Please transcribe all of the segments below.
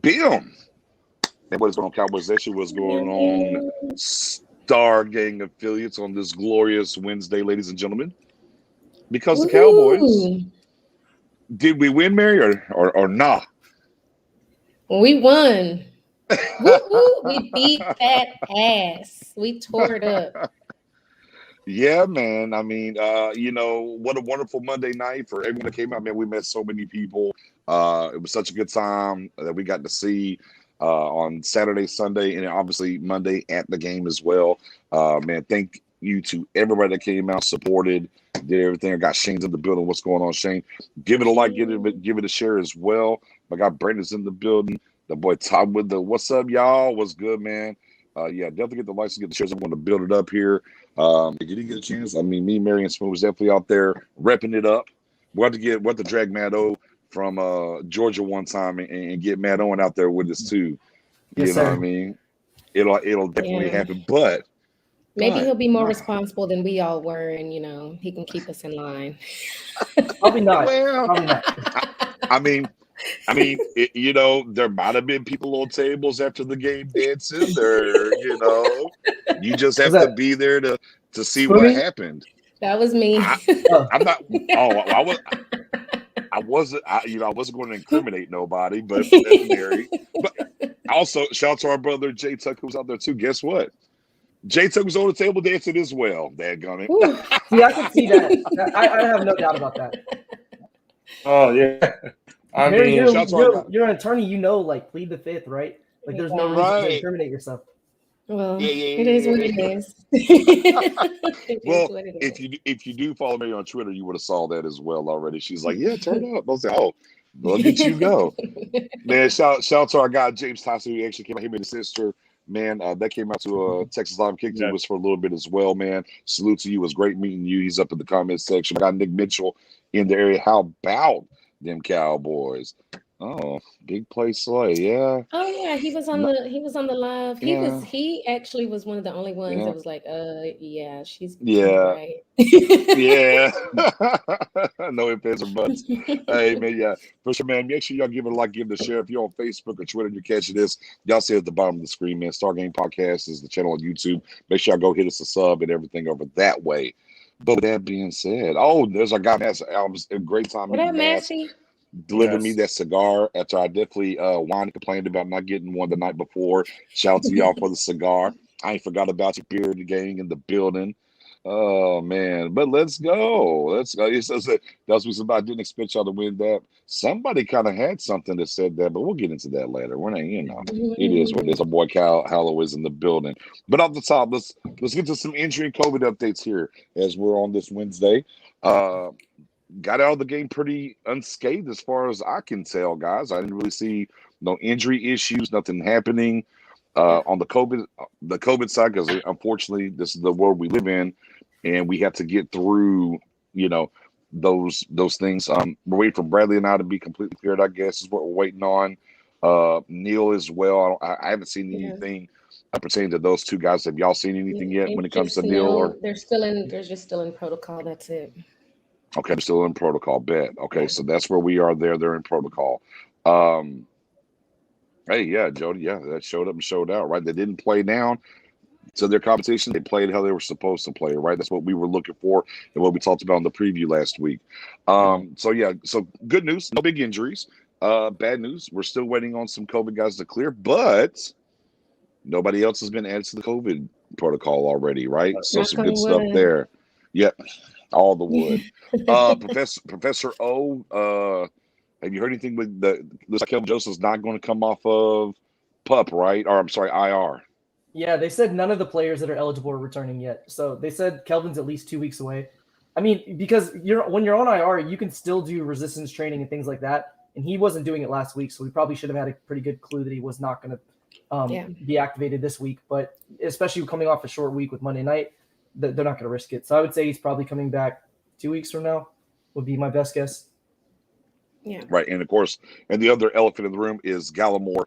Bim. And what is going on, Cowboys? That shit was going on. Star Gang affiliates on this glorious Wednesday, ladies and gentlemen. Because the Cowboys, did we win, Mary, or nah? We won. Woo-hoo. We beat that ass. We tore it up. Yeah, man. I mean, what a wonderful Monday night for everyone that came out. Man, we met so many people. It was such a good time that we got to see on Saturday, Sunday, and obviously Monday at the game as well. Man, thank you to everybody that came out, supported, did everything. I got Shane's in the building. What's going on, Shane? Give it a like, give it a share as well. My guy Brandon's in the building. The boy Todd with the what's up, y'all? What's good, man? Yeah, definitely get the likes and get the shares. I'm going to build it up here. If you didn't get a chance, I mean, me, Mary, and Spoonie was definitely out there repping it up. We'll have to drag Matt O from Georgia one time and get Matt Owen out there with us too. Yes, you know what I mean? It'll definitely happen, but maybe he'll be more responsible than we all were, and he can keep us in line. Probably not. Well, Probably not. I mean, there might have been people on tables after the game dancing. You just have to be there to see Spoonie? what happened. That was me. I'm not. I wasn't going to incriminate nobody, but Mary. But also, shout out to our brother Jay Tuck, who's out there too. Guess what? Jay Tuck was on the table dancing as well. Dadgummit. See, I can see that. I have no doubt about that. Oh yeah. Mary, you're an attorney, like plead the fifth, right? Like there's no reason to incriminate yourself. Well, it is what it is. Well, if you do follow me on Twitter, you would have saw that as well already. She's like, yeah, turn up. I'll say, oh, look at you go. Man, shout out to our guy James Tyson, who actually came out. Him and his sister, man, that came out to Texas Live Kicked It was for a little bit as well, man. Salute to you. It was great meeting you. He's up in the comment section. I got Nick Mitchell in the area. How about them Cowboys? Oh, big play Slay, yeah. Oh yeah, he was on the live. He actually was one of the only ones that was like, yeah, she's right. Yeah. No ifs, ands, or buts. Hey man, yeah. For sure, man. Make sure y'all give it a like, give it a share. If you're on Facebook or Twitter and you're catching this, y'all see at the bottom of the screen, man. Star Game Podcast is the channel on YouTube. Make sure y'all go hit us a sub and everything over that way. But with that being said, there's our guy Matt. It was a great time meeting Matt. Delivered me that cigar after I definitely whined and complained about not getting one the night before. Shout out to y'all for the cigar. I ain't forgot about your beard gang in the building. Oh man, but let's go. It says that was somebody. I didn't expect y'all to win that. Somebody kind of had something that said that, but we'll get into that later. We're not, it is what it is. Our boy Cal Hallow is in the building. But off the top, let's get to some injury and COVID updates here as we're on this Wednesday. Got out of the game pretty unscathed as far as I can tell, guys. I didn't really see no injury issues, nothing happening on the COVID side, because unfortunately this is the world we live in, and we have to get through, those things. We're waiting for Bradley and I to be completely cleared, I guess, is what we're waiting on. Neil as well. I haven't seen anything pertaining to those two guys. Have y'all seen anything yet when it comes to Neil? They're just still in protocol. That's it. Okay, I'm still in protocol. Bet. Okay, so that's where we are there. They're in protocol. Hey, yeah, Jody. Yeah, that showed up and showed out, right? They didn't play down to their competition. They played how they were supposed to play, right? That's what we were looking for and what we talked about in the preview last week. So good news. No big injuries. Bad news. We're still waiting on some COVID guys to clear, but nobody else has been added to the COVID protocol already, right? So some good stuff there. Yep. All the wood. Professor O, have you heard anything with looks like Kelvin Joseph's not going to come off of PUP, right? Or I'm sorry, IR. Yeah, they said none of the players that are eligible are returning yet. So they said Kelvin's at least 2 weeks away. I mean, because when you're on IR, you can still do resistance training and things like that. And he wasn't doing it last week, so we probably should have had a pretty good clue that he was not going to be activated this week. But especially coming off a short week with Monday night, they're not going to risk it. So I would say he's probably coming back 2 weeks from now would be my best guess. Yeah. Right. And of course, and the other elephant in the room is Gallimore.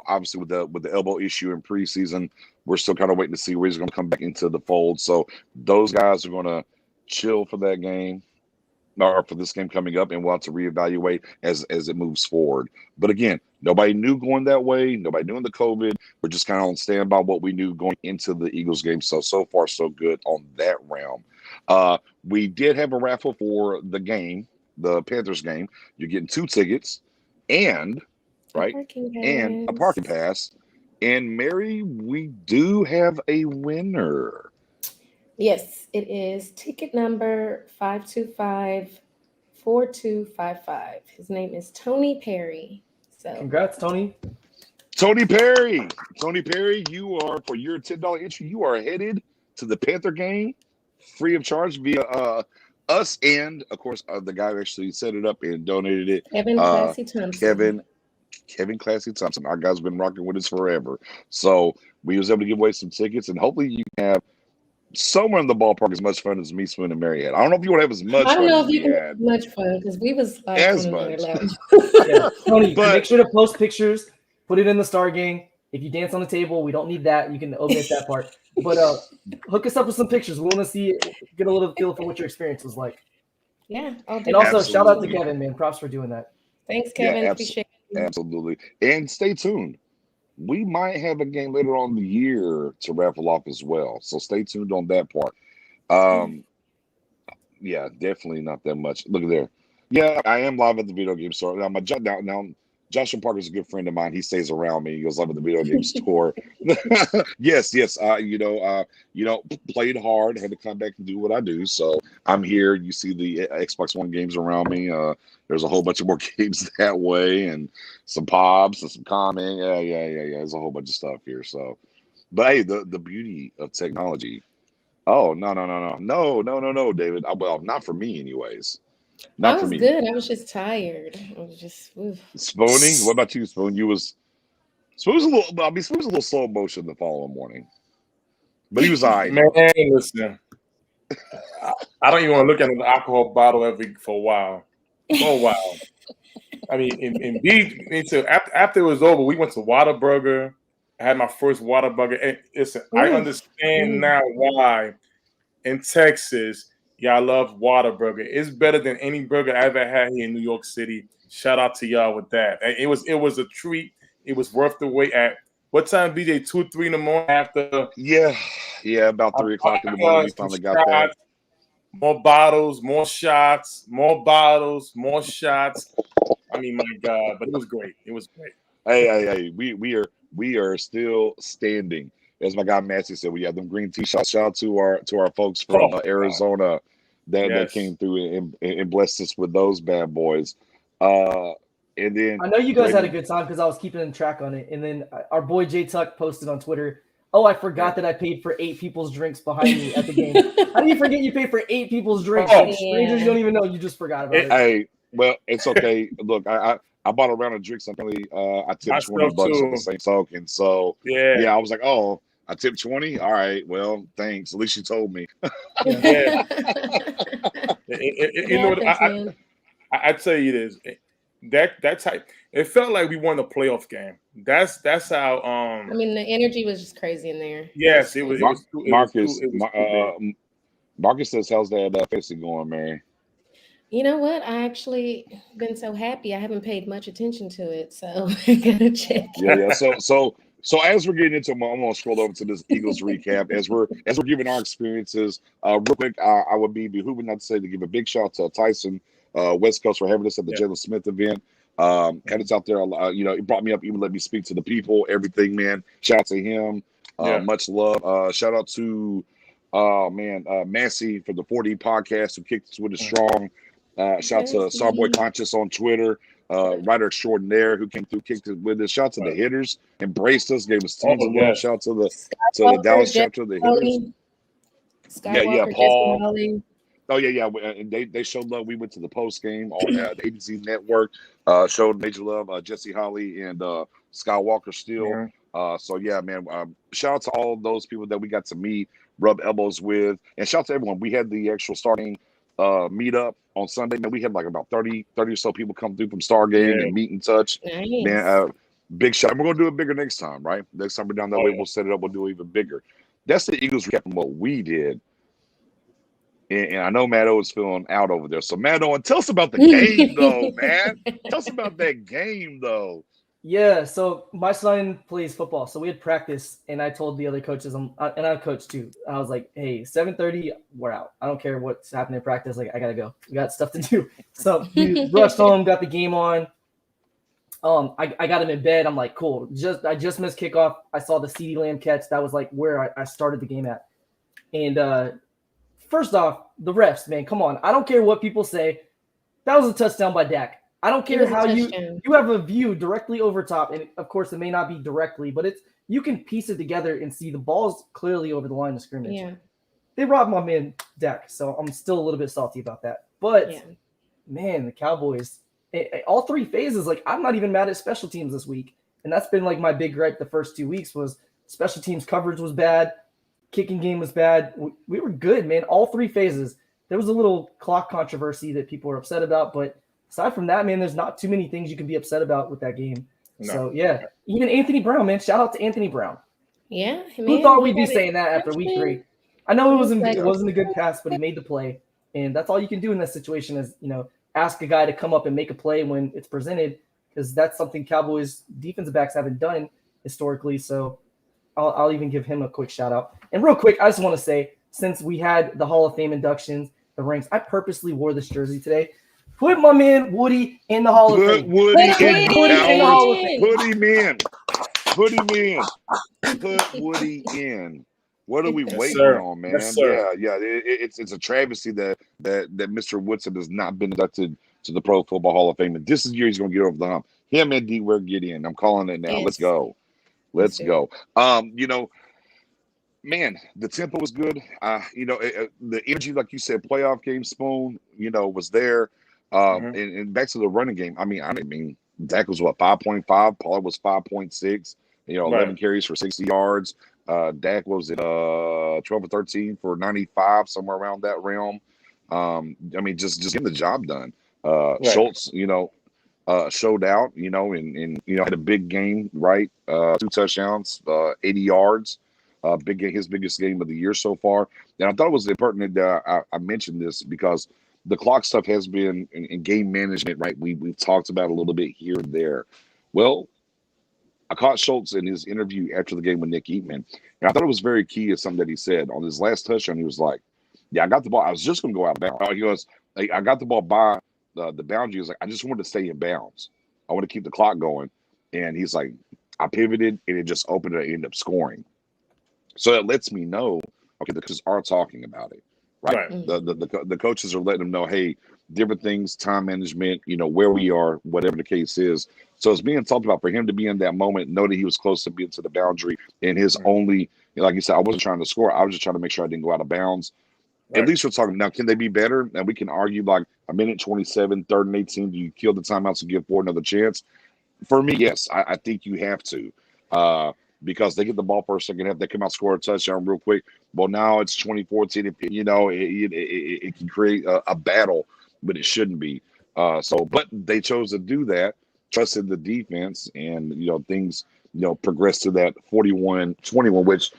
Obviously with the elbow issue in preseason, we're still kind of waiting to see where he's going to come back into the fold. So those guys are going to chill for that game. or for this game coming up, and we'll have to reevaluate as it moves forward. But again, nobody knew going that way. Nobody knew in the COVID. We're just kind of on standby what we knew going into the Eagles game. So far, so good on that realm. We did have a raffle for the game, the Panthers game. You're getting 2 tickets and and a parking pass. And Mary, we do have a winner. Yes, it is ticket number 525-4255. His name is Tony Perry. So Congrats, Tony. Tony Perry, you are, for your $10 entry, you are headed to the Panther game free of charge via us and, of course, the guy who actually set it up and donated it. Kevin Classy Thompson. Kevin Classy Thompson. Our guy's been rocking with us forever. So we was able to give away some tickets, and hopefully you can have somewhere in the ballpark as much fun as me, Spoon, and Mary had. I don't know if you want to have as much fun. I don't know if you can have much fun because we was like as much. Yeah. Tony, make sure to post pictures, put it in the Star Gang. If you dance on the table, we don't need that. You can omit that part. But hook us up with some pictures. We want to see it, get a little feel for what your experience was like. Yeah. And also, shout out to Kevin, man. Props for doing that. Thanks, Kevin. Yeah, appreciate it. Absolutely. And stay tuned. We might have a game later on in the year to raffle off as well. So stay tuned on that part. Yeah, definitely not that much. Look at there. Yeah, I am live at the video game store. Now, Joshua Parker's a good friend of mine. He stays around me. He goes live at the video game store. Yes. Played hard. Had to come back and do what I do. So I'm here. You see the Xbox One games around me. There's a whole bunch of more games that way, and some pops and some comment. Yeah. There's a whole bunch of stuff here. So, but hey, the beauty of technology. Oh no, David. Well, not for me, anyways. Not for me. Good. I was just tired. I was just Spoonie. What about you, Spoon? Spoon was a little slow motion the following morning, but he was all right. Man, listen, I don't even want to look at an alcohol bottle for a while. I mean, after it was over, we went to Whataburger. I had my first Whataburger. And listen, I understand now why in Texas y'all love Whataburger. It's better than any burger I ever had here in New York City. Shout out to y'all with that. It was a treat. It was worth the wait. At what time, BJ? 2, 3 in the morning after? Yeah, about 3 o'clock in the morning. We finally got that. More bottles, more shots, more bottles, more shots. I mean, my God, but it was great. It was great. Hey, we are still standing. As my guy Massey said, we have them green t-shirts. Shout out to our folks from Arizona that came through and blessed us with those bad boys. And then I know you guys had a good time because I was keeping track on it. And then our boy Jay Tuck posted on Twitter, "Oh, I forgot that I paid for 8 people's drinks behind me at the game." How do you forget you paid for 8 people's drinks? Strangers you don't even know. You just forgot about it. Hey, well, it's okay. Look, I bought a round of drinks. Apparently, I tipped $20 on the same token. So yeah, I was like, oh, I tipped 20. All right, well, thanks. At least you told me. You know what? I tell you this. That type, it felt like we won a playoff game. That's how. I mean, the energy was just crazy in there. Yes, it was. Marcus says, "How's that fantasy going, Mary?" You know what? I actually been so happy. I haven't paid much attention to it, so I gotta check. Yeah. So as we're getting into, I'm gonna scroll over to this Eagles recap. As we're giving our experiences, real quick, I would be behooving not to say to give a big shout out to Tyson West Coast for having us at the Jalen Smith event. Had us out there, he brought me up, even let me speak to the people, everything, man. Shout out to him. Much love. Shout out to Massey for the 4D podcast who kicked us with a strong. Shout out to Starboy Conscious on Twitter, writer extraordinaire who came through, kicked it with us. Shout out to the hitters, embraced us, gave us tons of love. Shout out to the Dallas chapter of the hitters. Paul. Oh yeah. And they showed love. We went to the post game on the ABC Network. Showed major love. Jesse Holly and Skywalker Steele. So yeah, man. Shout out to all those people that we got to meet, rub elbows with, and shout out to everyone. We had the actual starting meetup on Sunday. Man, we had like about 30 or so people come through from Stargate and meet and touch. Nice. Man, big shout. We're gonna do it bigger next time, right? Next time we're down that way, we'll set it up. We'll do it even bigger. That's the Eagles recap from what we did And I know Matt O is feeling out over there. So Matt O, tell us about the game though, man. Tell us about that game though. Yeah, so my son plays football, so we had practice, and I told the other coaches, and I coach too. I was like, "Hey, 7:30, we're out. I don't care what's happening in practice. Like, I gotta go. We got stuff to do." So we rushed home, got the game on. I got him in bed. I'm like, cool. I just missed kickoff. I saw the CeeDee Lamb catch. That was like where I started the game at. And first off, the refs, man, come on. I don't care what people say. That was a touchdown by Dak. I don't care how you have a view directly over top, and of course it may not be directly, but you can piece it together and see the ball's clearly over the line of scrimmage. Yeah. They robbed my man Dak, so I'm still a little bit salty about that. But man, the Cowboys, all three phases, like I'm not even mad at special teams this week, and that's been like my big gripe the first 2 weeks was special teams coverage was bad, kicking game was bad. We were good, man. All three phases. There was a little clock controversy that people were upset about, but aside from that, man, there's not too many things you can be upset about with that game. No. So, yeah, even Anthony Brown, man. Shout out to Anthony Brown. Yeah. Man, who thought we'd be saying that after week 3? I know it wasn't a good pass, but he made the play. And that's all you can do in that situation is, ask a guy to come up and make a play when it's presented because that's something Cowboys defensive backs haven't done historically. So I'll even give him a quick shout out. And real quick, I just want to say, since we had the Hall of Fame inductions, the ranks, I purposely wore this jersey today. Put my man Woody in the Hall of Fame. Put Woody in the Hall of Fame. Put him in. Put him in. Put Woody in. What are we waiting on, man? Yes, yeah. It's a travesty that Mr. Woodson has not been inducted to the Pro Football Hall of Fame. And this is the year he's going to get over the hump. Him and D Ware get in. I'm calling it now. Yes. Let's go. Let's go. Man, the tempo was good. The energy, like you said, playoff game, Spoon, was there. And back to the running game. I mean, Dak was what, 5.5? Pollard was 5.6. 11 carries for 60 yards. Dak was at 12 or 13 for 95, somewhere around that realm. Just getting the job done. Schultz, showed out, and had a big game, right? 2 touchdowns, 80 yards. His biggest game of the year so far. And I thought it was important that I mentioned this because the clock stuff has been in game management, right? We've talked about a little bit here and there. Well, I caught Schultz in his interview after the game with Nick Eatman, and I thought it was very key is something that he said on his last touchdown. He was like, "Yeah, I got the ball. I was just going to go out of bounds." He goes, "I got the ball by the boundary." He was like, "I just wanted to stay in bounds. I want to keep the clock going." And he's like, "I pivoted, and it just opened it. I ended up scoring." So that lets me know, okay, the coaches are talking about it, right? The coaches are letting them know, hey, different things, time management, where we are, whatever the case is. So it's being talked about for him to be in that moment, know that he was close to being to the boundary, and his only, like you said, I wasn't trying to score. I was just trying to make sure I didn't go out of bounds. At least we're talking now. Can they be better? And we can argue like a minute 27, 3rd and 18. Do you kill the timeouts and give Ford another chance? For me, yes, I think you have to. Because they get the ball first, second half, they come out, score a touchdown real quick. Well, now it's 2014. It can create a battle, but it shouldn't be. But they chose to do that, trusted the defense, and things progressed to that 41-21. Which,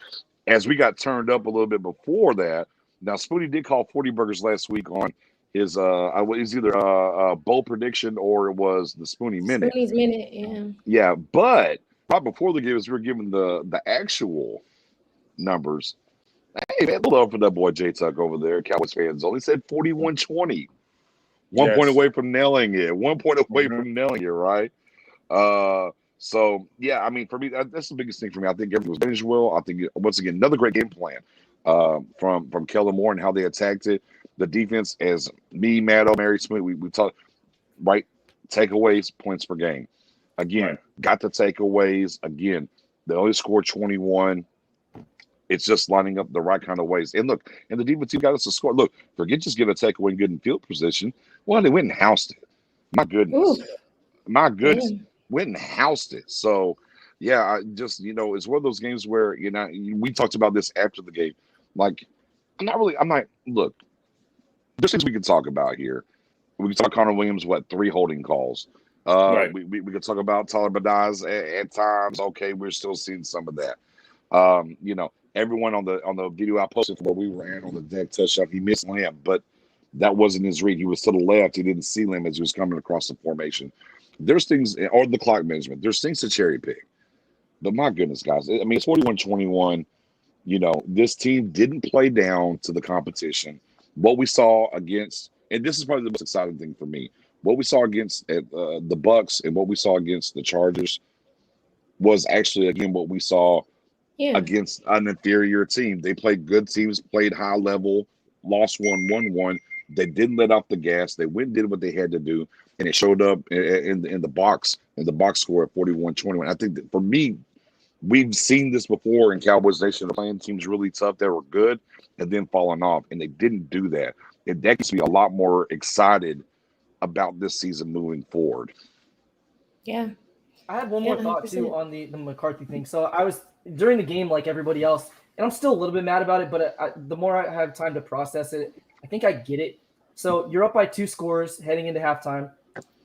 as we got turned up a little bit before that, now Spoonie did call 40 burgers last week on his it was either a bowl prediction or it was the Spoonie minute. Spoonie's minute, yeah. Yeah, but right before the game, as we were given the actual numbers, hey, man, love for that boy J-Tuck over there. Cowboys fans only said 41-20. 1 point away from nailing it. 1 point away from nailing it, right? So, yeah, for me, that's the biggest thing for me. I think everything was managed well. I think, once again, another great game plan from Kellen Moore and how they attacked it. The defense, as me, Matt, Mary Smith, we talked, right, takeaways, points per game. Again, got the takeaways. Again, they only scored 21. It's just lining up the right kind of ways. And look, and the defense team got us to score. Look, forget just getting a takeaway and getting field position. Well, they went and housed it. My goodness. Ooh. My goodness. Went and housed it. So, yeah, I just, it's one of those games where, we talked about this after the game. Like, look, there's things we can talk about here. We can talk Connor Williams, 3 holding calls. We could talk about Tyler Badaz at times. Okay, we're still seeing some of that. everyone on the video I posted where we were at on the deck touchdown, he missed Lamb, but that wasn't his read. He was to the left. He didn't see Lamb as he was coming across the formation. There's things, or the clock management. There's things to cherry pick. But my goodness, guys, I mean, it's 41-21. You know, this team didn't play down to the competition. What we saw against, and this is probably the most exciting thing for me, what we saw against the Bucks and what we saw against the Chargers was actually, again, what we saw against an inferior team. They played good teams, played high level, lost 1-1. They didn't let off the gas. They went and did what they had to do, and it showed up in the box score at 41-21. I think that for me, we've seen this before in Cowboys Nation, playing teams really tough that were good and then falling off, and they didn't do that. And that gets me a lot more excited about this season moving forward. Yeah. I had one more thought, too, on the McCarthy thing. So I was, during the game, like everybody else, and I'm still a little bit mad about it, but the more I have time to process it, I think I get it. So you're up by 2 scores heading into halftime.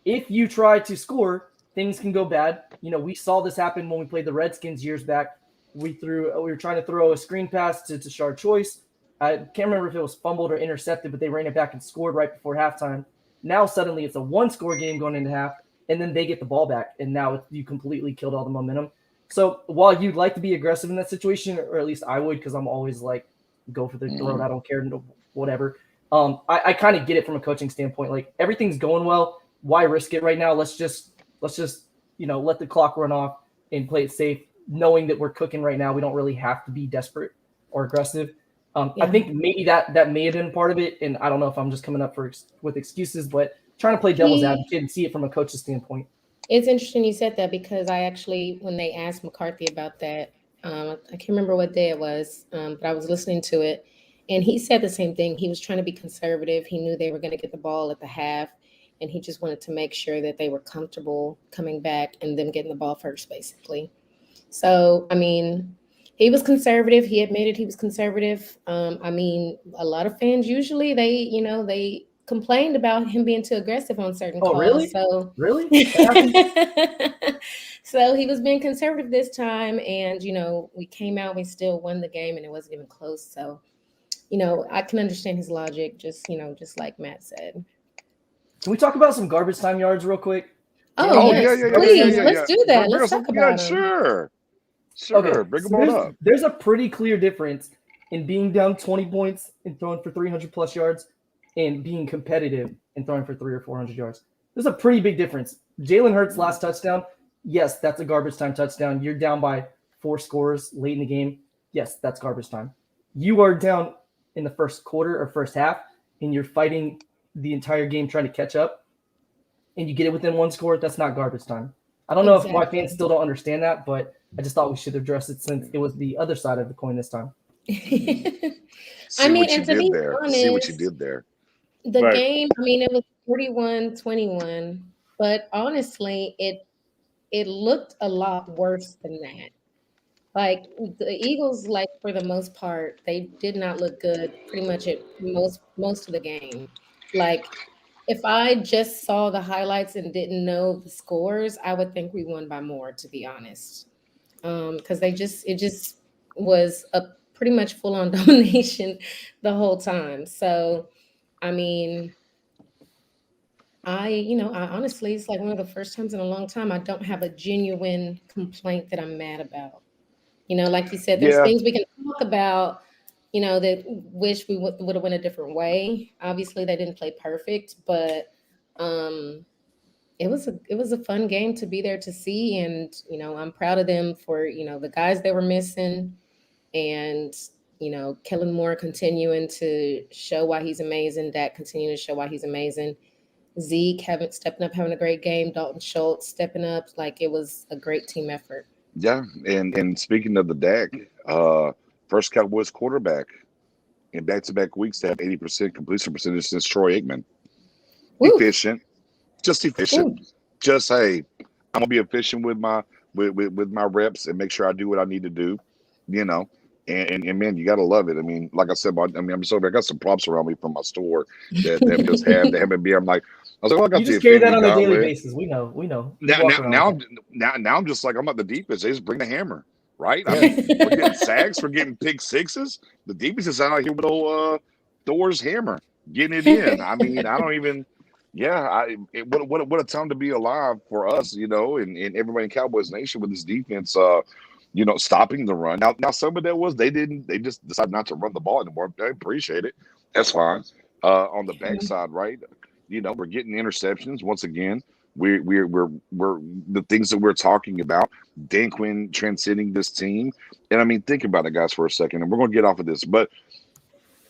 If you try to score, things can go bad. You know, we saw this happen when we played the Redskins years back. We were trying to throw a screen pass to Tashard Choice. I can't remember if it was fumbled or intercepted, but they ran it back and scored right before halftime. Now suddenly it's a 1-score game going into half, and then they get the ball back, and now you completely killed all the momentum. So while you'd like to be aggressive in that situation, or at least I would, because I'm always like, go for the throat, I don't care, whatever. I kind of get it from a coaching standpoint. Like, everything's going well. Why risk it right now? Let's just let the clock run off and play it safe, knowing that we're cooking right now. We don't really have to be desperate or aggressive. I think maybe that may have been part of it, and I don't know if I'm just coming up with excuses, but trying to play devil's advocate and see it from a coach's standpoint. It's interesting you said that, because I actually, when they asked McCarthy about that, I can't remember what day it was, but I was listening to it, and he said the same thing. He was trying to be conservative. He knew they were going to get the ball at the half, and he just wanted to make sure that they were comfortable coming back and them getting the ball first, basically. So, I mean, he was conservative. He admitted he was conservative. I mean, a lot of fans usually, they complained about him being too aggressive on certain calls. Really? So Really? So he was being conservative this time, and we came out, we still won the game, and it wasn't even close. So, I can understand his logic, just like Matt said. Can we talk about some garbage time yards real quick? Oh yes, please. Let's do that. Let's talk about them. Sure. Okay, Bring them on up. There's a pretty clear difference in being down 20 points and throwing for 300 plus yards and being competitive and throwing for 300 or 400 yards. There's a pretty big difference. Jalen Hurts' last touchdown, yes, that's a garbage time touchdown. You're down by 4 scores late in the game. Yes, that's garbage time. You are down in the first quarter or first half, and you're fighting the entire game trying to catch up, and you get it within 1 score. That's not garbage time. I don't know if my fans still don't understand that, but I just thought we should address it since it was the other side of the coin this time. I mean, and to be honest, see what you did there. The game, I mean, it was 41-21, but honestly, it looked a lot worse than that. Like, the Eagles, like, for the most part, they did not look good pretty much at most of the game. Like, if I just saw the highlights and didn't know the scores, I would think we won by more, to be honest. Because it just was a pretty much full-on domination the whole time. So, I mean, I honestly, it's like one of the first times in a long time I don't have a genuine complaint that I'm mad about. Like you said, there's things we can talk about, that wish we would have went a different way. Obviously, they didn't play perfect, but it was a fun game to be there to see, and I'm proud of them for the guys they were missing, and Kellen Moore continuing to show why he's amazing, Dak continuing to show why he's amazing, Zeke stepping up, having a great game, Dalton Schultz stepping up. Like, it was a great team effort. Yeah, and speaking of the Dak, first Cowboys quarterback in back-to-back weeks to have 80% completion percentage since Troy Aikman. Woo. Efficient. Woo. Just, hey, I'm gonna be efficient with my reps and make sure I do what I need to do, And man, you gotta love it. I mean, like I said, I'm sorry, I got some props around me from my store that just have the M&B. I'm like, I was like, well, I got you just carry that on a daily basis. We know. Now I'm just like, I'm at the deepest. They just bring the hammer. right? I mean, we're getting sacks, we're getting pick sixes. The defense is out here with old Thor's hammer, getting it in. I mean, I don't even. Yeah, what a time to be alive for us, and everybody in Cowboys Nation with this defense. Stopping the run. Now some of that was they just decided not to run the ball anymore. I appreciate it. That's fine. On the backside, right? We're getting interceptions once again. We're the things that we're talking about. Dan Quinn transcending this team, and I mean, think about it, guys, for a second, and we're gonna get off of this, but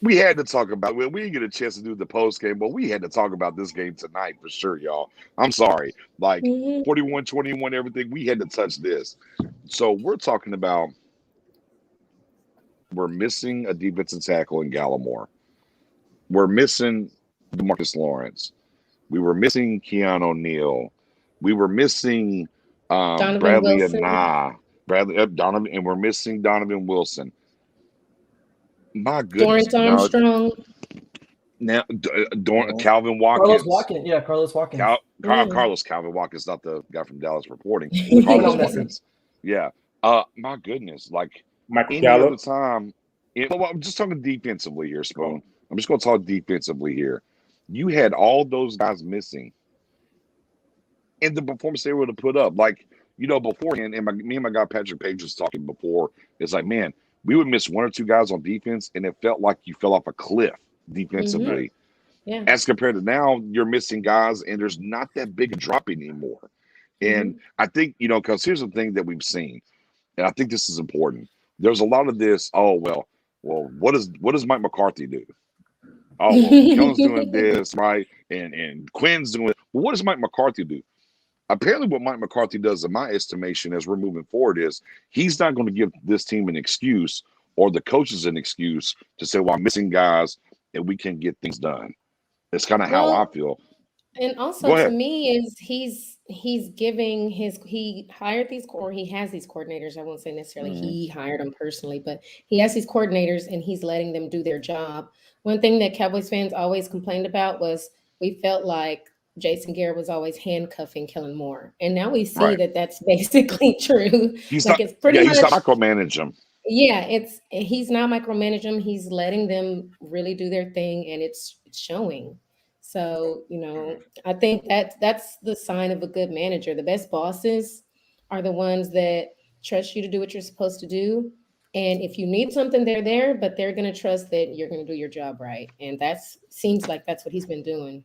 we had to talk about. Well, we didn't get a chance to do the post game, but we had to talk about this game tonight for sure, y'all. I'm sorry, like 41-21, everything. We had to touch this. So we're talking about we're missing a defensive tackle in Gallimore. We're missing DeMarcus Lawrence. We were missing Keanu O'Neal. We were missing Bradley Donovan, and we're missing Donovan Wilson. My goodness. Dorrance Armstrong. Now, Calvin Watkins. Carlos Watkins. Carlos Calvin Watkins, not the guy from Dallas reporting. Carlos Watkins. Yeah. My goodness. Like, any other time. I'm just talking defensively here, Spoon. I'm just going to talk defensively here. You had all those guys missing. And the performance they were to put up. Like, beforehand, and me and my guy Patrick Page was talking before, it's like, man, we would miss one or two guys on defense, and it felt like you fell off a cliff defensively. Yeah. As compared to now, you're missing guys, and there's not that big a drop anymore. And I think, because here's the thing that we've seen, and I think this is important. There's a lot of this, well, what does Mike McCarthy do? Oh, well, Kellen's doing this, right? And Quinn's doing it. Well, what does Mike McCarthy do? Apparently what Mike McCarthy does, in my estimation, as we're moving forward, is he's not going to give this team an excuse or the coaches an excuse to say, well, I'm missing guys and we can get things done. That's kind of how I feel. And also to me is he hired these, or he has these coordinators. I won't say necessarily he hired them personally, but he has these coordinators and he's letting them do their job. One thing that Cowboys fans always complained about was we felt like Jason Garrett was always handcuffing Kellen Moore. And now we see that that's basically true. He's not micromanage him. Yeah, he's not micromanaging them. He's letting them really do their thing, and it's showing. So, I think that's the sign of a good manager. The best bosses are the ones that trust you to do what you're supposed to do. And if you need something, they're there, but they're going to trust that you're going to do your job right. And seems like that's what he's been doing.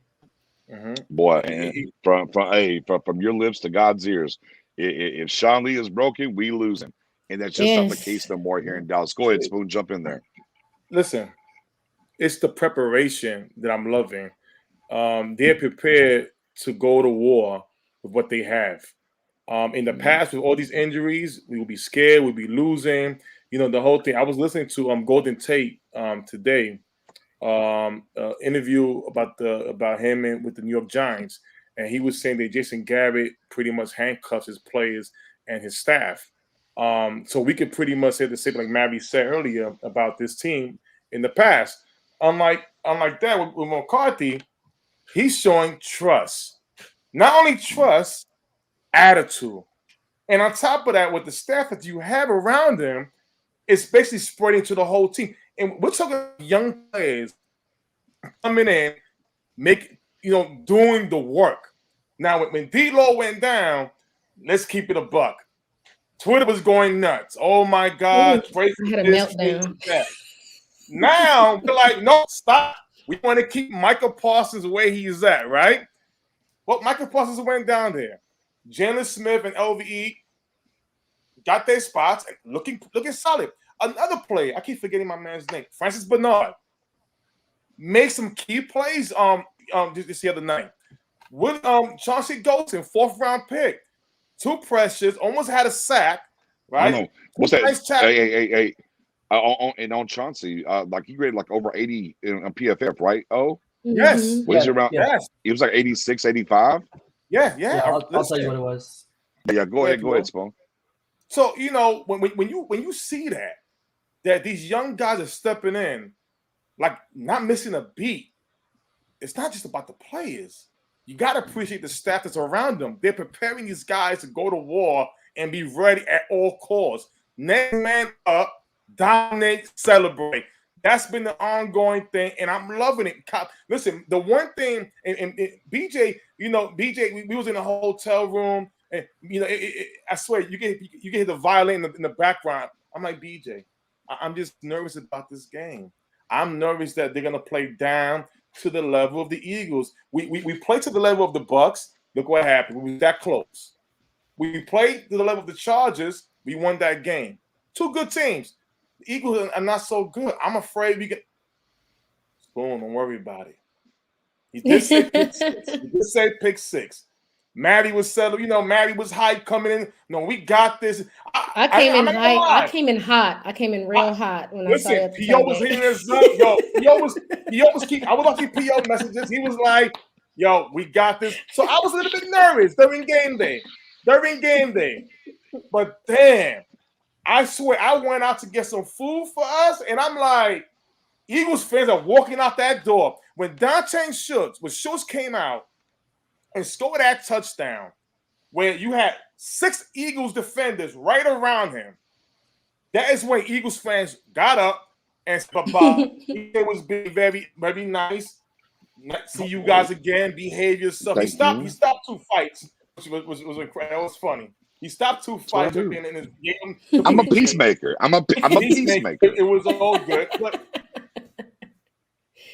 Boy, and from your lips to God's ears, if Sean Lee is broken, we lose him. And that's just not the case no more here in Dallas. Go ahead, Spoon, jump in there. Listen, it's the preparation that I'm loving. They're prepared to go to war with what they have. In the past, with all these injuries, we would be scared, we'd be losing. The whole thing. I was listening to Golden Tate today, interview about him and with the New York Giants, and he was saying that Jason Garrett pretty much handcuffs his players and his staff. So we could pretty much say the same, like Mavi said earlier about this team in the past. Unlike that with McCarthy, he's showing trust. Not only trust, attitude. And on top of that, with the staff that you have around him, it's basically spreading to the whole team. And we're talking young players coming in, doing the work. Now, when D-Lo went down, let's keep it a buck. Twitter was going nuts. Oh my God! I had a meltdown. Now we're like, no, stop. We want to keep Michael Parsons where he's at, right? Well, Michael Parsons went down there. Jalen Smith and LVE got their spots, looking solid. Another player, I keep forgetting my man's name, Francis Bernard, made some key plays this the other night. With Chauncey Golston, 4th round pick, 2 pressures, almost had a sack, right? I know. What's that? Hey. And on Chauncey, like he graded like over 80 on PFF, right? Oh, yes. Was it around? Yes. It was like 86, 85. Yeah. I'll tell you what it was. Yeah, go ahead, Spoon. So when you see that these young guys are stepping in, like not missing a beat, it's not just about the players. You got to appreciate the staff that's around them. They're preparing these guys to go to war and be ready at all costs. next man up, dominate, celebrate. That's been the ongoing thing, and I'm loving it. Listen, the one thing, and BJ, BJ, we was in a hotel room, and I swear, you can hear the violin in the background. I'm like, BJ, I'm just nervous about this game. I'm nervous that they're gonna play down to the level of the Eagles. We played to the level of the Bucks. Look what happened. We were that close. We played to the level of the Chargers. We won that game. Two good teams. The Eagles are not so good. I'm afraid we get. Spoon, don't worry about it. He did say pick six. Maddie was settled. Maddie was hyped coming in. No, we got this. I came in hype. I came in hot. I came in real hot when I saw it. P.O. was hitting us up. Yo, P.O. was keep. I was watching P.O. messages. He was like, "Yo, we got this." So I was a little bit nervous during game day. But damn, I swear I went out to get some food for us, and I'm like, Eagles fans are walking out that door. When Schultz came out and scored that touchdown, where you had 6 Eagles defenders right around him, that is when Eagles fans got up and said, "Bye." It was being very, very nice. See you guys again. Behave yourself. He stopped 2 fights, which was incredible. That was funny. He stopped 2 fights in his game. I'm a peacemaker. I'm a peacemaker. It was all good. But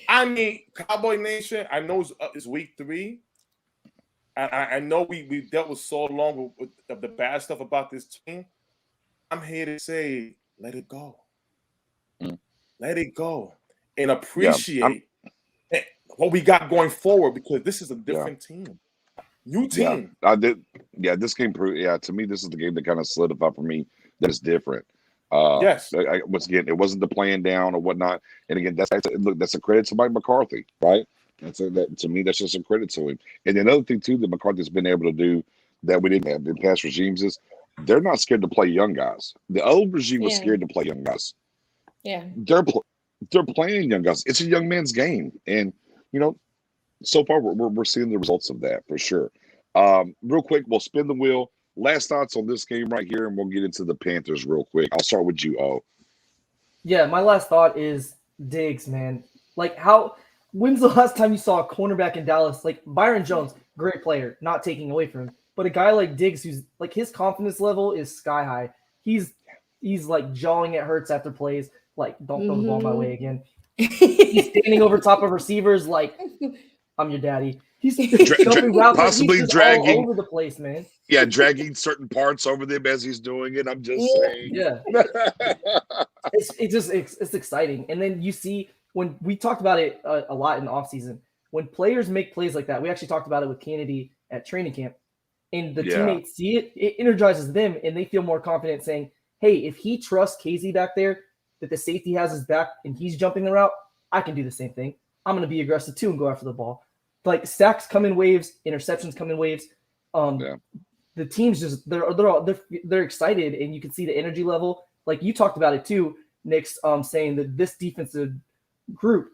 I mean, Cowboy Nation, I know it's week 3. I know we dealt with so long with the bad stuff about this team. I'm here to say, let it go. Let it go. And appreciate what we got going forward, because this is a different team. New team. I did. Yeah, this game proved. Yeah, to me, this is the game that kind of solidified for me that it's different. Yes. Once again, it wasn't the playing down or whatnot. And again, that's a credit to Mike McCarthy, right? To me, that's just a credit to him. And the other thing too that McCarthy's been able to do that we didn't have in past regimes is they're not scared to play young guys. The old regime was scared to play young guys. Yeah, they're playing young guys. It's a young man's game, and so far we're seeing the results of that for sure. Real quick, we'll spin the wheel. Last thoughts on this game right here, and we'll get into the Panthers real quick. I'll start with you, O. Yeah, my last thought is Diggs, man. Like, when's the last time you saw a cornerback in Dallas? Like, Byron Jones, great player, not taking away from him. But a guy like Diggs, who's like, his confidence level is sky high. He's like jawing at Hurts after plays, like, don't throw the ball my way again. He's standing over top of receivers like, I'm your daddy. He's jumping routes, possibly he's dragging all over the place, man. Yeah, dragging certain parts over them as he's doing it. I'm just saying. Yeah, it's exciting. And then you see, when we talked about it a lot in the offseason, when players make plays like that, we actually talked about it with Kennedy at training camp, and the teammates see it, it energizes them, and they feel more confident saying, hey, if he trusts KZ back there, that the safety has his back and he's jumping the route, I can do the same thing. I'm going to be aggressive too and go after the ball. Like, sacks come in waves, interceptions come in waves. The teams just they're excited, and you can see the energy level. Like you talked about it too, Nick's saying that this defensive group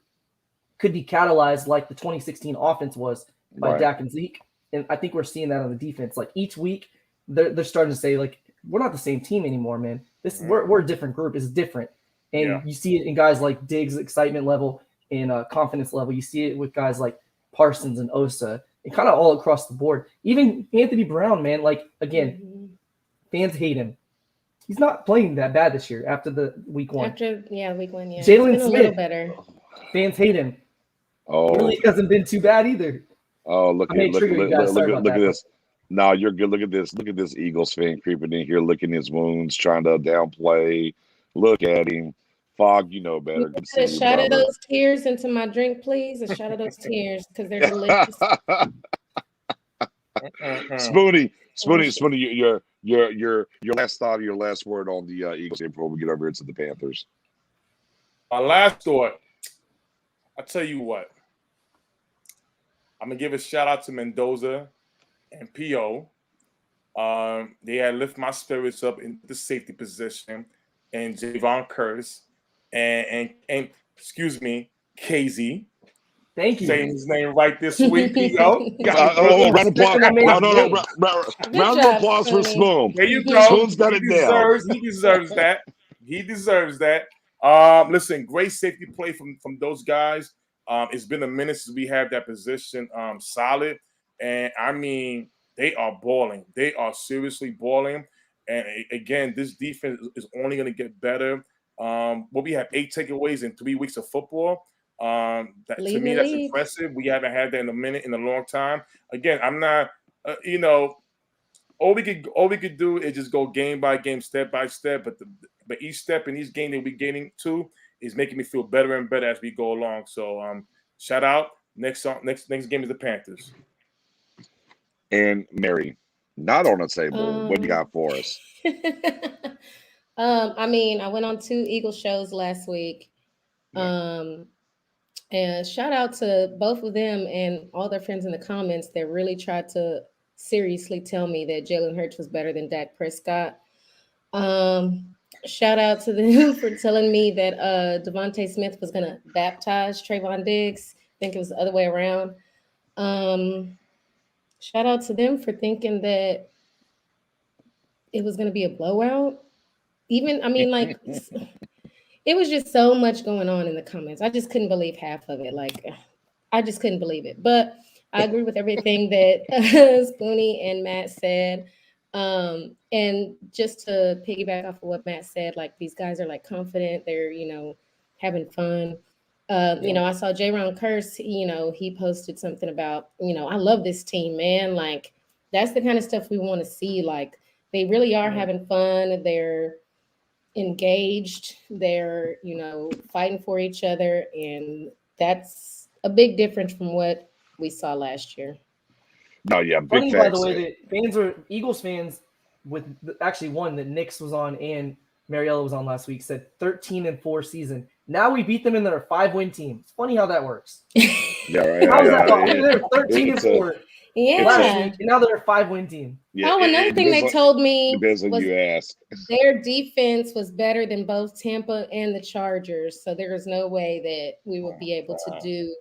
could be catalyzed like the 2016 offense was by Dak and Zeke. And I think we're seeing that on the defense. Like each week, they're starting to say, like, we're not the same team anymore, man. We're a different group. It's different. And you see it in guys like Diggs' excitement level and confidence level. You see it with guys like Parsons and Osa, and kind of all across the board. Even Anthony Brown, man, like, again, fans hate him. He's not playing that bad this year after the week 1. Week 1, yeah. Jalen Smith, a little better. Fans hate him. Oh, it really hasn't been too bad either. Oh, look at this. No, you're good. Look at this. Look at this Eagles fan creeping in here, licking his wounds, trying to downplay. Look at him. Fog, you know better. A shot of those tears into my drink, please. A shot of those tears, because they're delicious. Spoonie, your last thought, your last word on the Eagles game before we get over into the Panthers. My last thought, I tell you what, I'm gonna give a shout out to Mendoza and P.O. They had lift my spirits up in the safety position, and Javon Curtis and excuse me, KZ. Thank you. Saying his name right this week. Round of applause. Round of applause for Spoon. There you go. Spoon's got it down. He deserves that. He deserves that. Listen, great safety play from those guys. It's been a minute since we had that position solid. And I mean, they are balling. They are seriously balling. And again, this defense is only going to get better. We have 8 takeaways in 3 weeks of football. To me, that's impressive. We haven't had that in a long time. Again, I'm not, all we could do is just go game by game, step by step. But each step in each game that we're getting to is making me feel better and better as we go along. So shout out. Next game is the Panthers. And Mary, not on the table. What do you got for us? I mean, I went on 2 Eagles shows last week. And shout out to both of them and all their friends in the comments that really tried to seriously tell me that Jalen Hurts was better than Dak Prescott. Shout out to them for telling me that Devontae Smith was going to baptize Trayvon Diggs. I think it was the other way around. Shout out to them for thinking that it was going to be a blowout. It was just so much going on in the comments. I just couldn't believe half of it. I just couldn't believe it. But I agree with everything that Spoonie and Matt said. And just to piggyback off of what Matt said, these guys are confident. They're, having fun. I saw J-Ron Curse, he posted something about, I love this team, man. That's the kind of stuff we want to see. They really are having fun. They're engaged. They're, fighting for each other. And that's a big difference from what we saw last year. No, yeah. Funny, by the way, that Eagles fans with actually one that Nix was on and Mariella was on last week said 13-4 season. Now we beat them and they're a 5-win team. It's funny how that works. Yeah, right. How is that? They're 13-4. Yeah. Now they're a 5-win team. Yeah, another thing they told me was you ask. Their defense was better than both Tampa and the Chargers. So there is no way that we would be able to do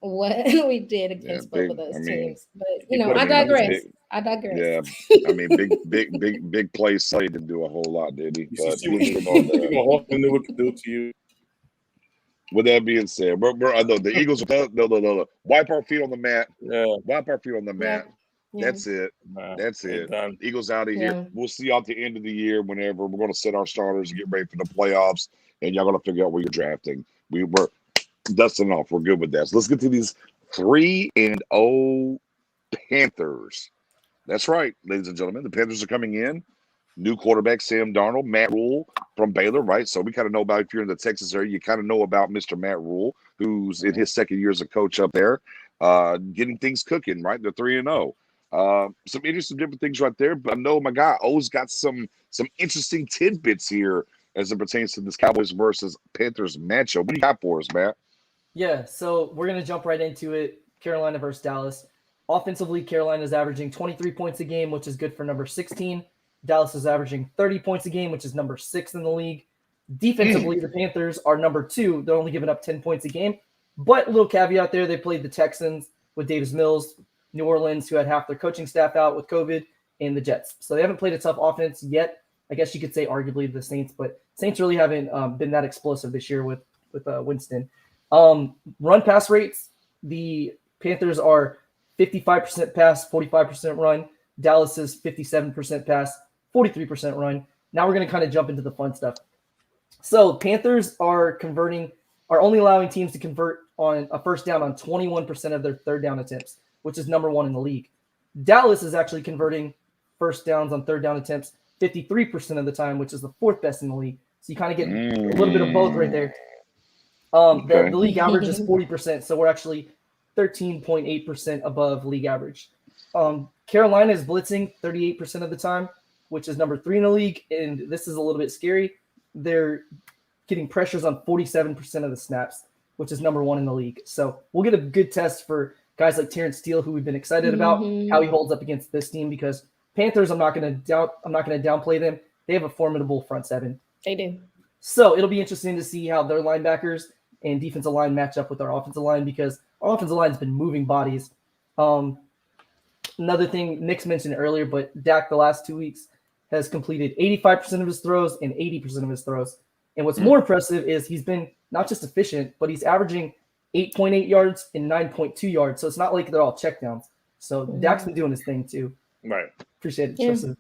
what we did against both of those teams. But I digress. Yeah, big play Slade didn't do a whole lot, did he? But with that being said, the Eagles wipe our feet on the mat. Yeah, wipe our feet on the mat. Yeah. That's it. That's it. Eagles out of here. We'll see you at the end of the year. Whenever we're going to set our starters and get ready for the playoffs, and y'all going to figure out where you're drafting. We're dusting off. We're good with that. So let's get to these 3-0 Panthers. That's right, ladies and gentlemen. The Panthers are coming in. New quarterback, Sam Darnold, Matt Rule from Baylor, right? So we kind of know about, if you're in the Texas area, you kind of know about Mr. Matt Rule, who's in his second year as a coach up there, getting things cooking, right? They're 3-0. Some interesting different things right there. But I know my guy O's got some interesting tidbits here as it pertains to this Cowboys versus Panthers matchup. What do you got for us, Matt? Yeah, so we're going to jump right into it. Carolina versus Dallas. Offensively, Carolina is averaging 23 points a game, which is good for number 16. Dallas is averaging 30 points a game, which is number 6 in the league. Defensively, the Panthers are number 2. They're only giving up 10 points a game. But a little caveat there, they played the Texans with Davis Mills, New Orleans, who had half their coaching staff out with COVID, and the Jets. So they haven't played a tough offense yet. I guess you could say arguably the Saints, but Saints really haven't been that explosive this year with Winston. Run-pass rates, the Panthers are 55% pass, 45% run. Dallas is 57% pass, 43% run. Now we're going to kind of jump into the fun stuff. So Panthers are only allowing teams to convert on a first down on 21% of their third down attempts, which is number 1 in the league. Dallas is actually converting first downs on third down attempts 53% of the time, which is the 4th best in the league. So you kind of get a little bit of both right there. The league average is 40%, so we're actually 13.8% above league average. Carolina is blitzing 38% of the time, which is number 3 in the league, and this is a little bit scary. They're getting pressures on 47% of the snaps, which is number 1 in the league. So we'll get a good test for guys like Terrence Steele, who we've been excited about, how he holds up against this team, because Panthers, I'm not going to downplay them. They have a formidable front 7. They do. So it'll be interesting to see how their linebackers and defensive line match up with our offensive line, because our offensive line's been moving bodies. Another thing Nick's mentioned earlier, but Dak the last 2 weeks has completed 85% of his throws and 80% of his throws. And what's more impressive is he's been not just efficient, but he's averaging 8.8 yards and 9.2 yards. So it's not like they're all checkdowns. So Dak's been doing his thing too. Right. Appreciate it, Tristan.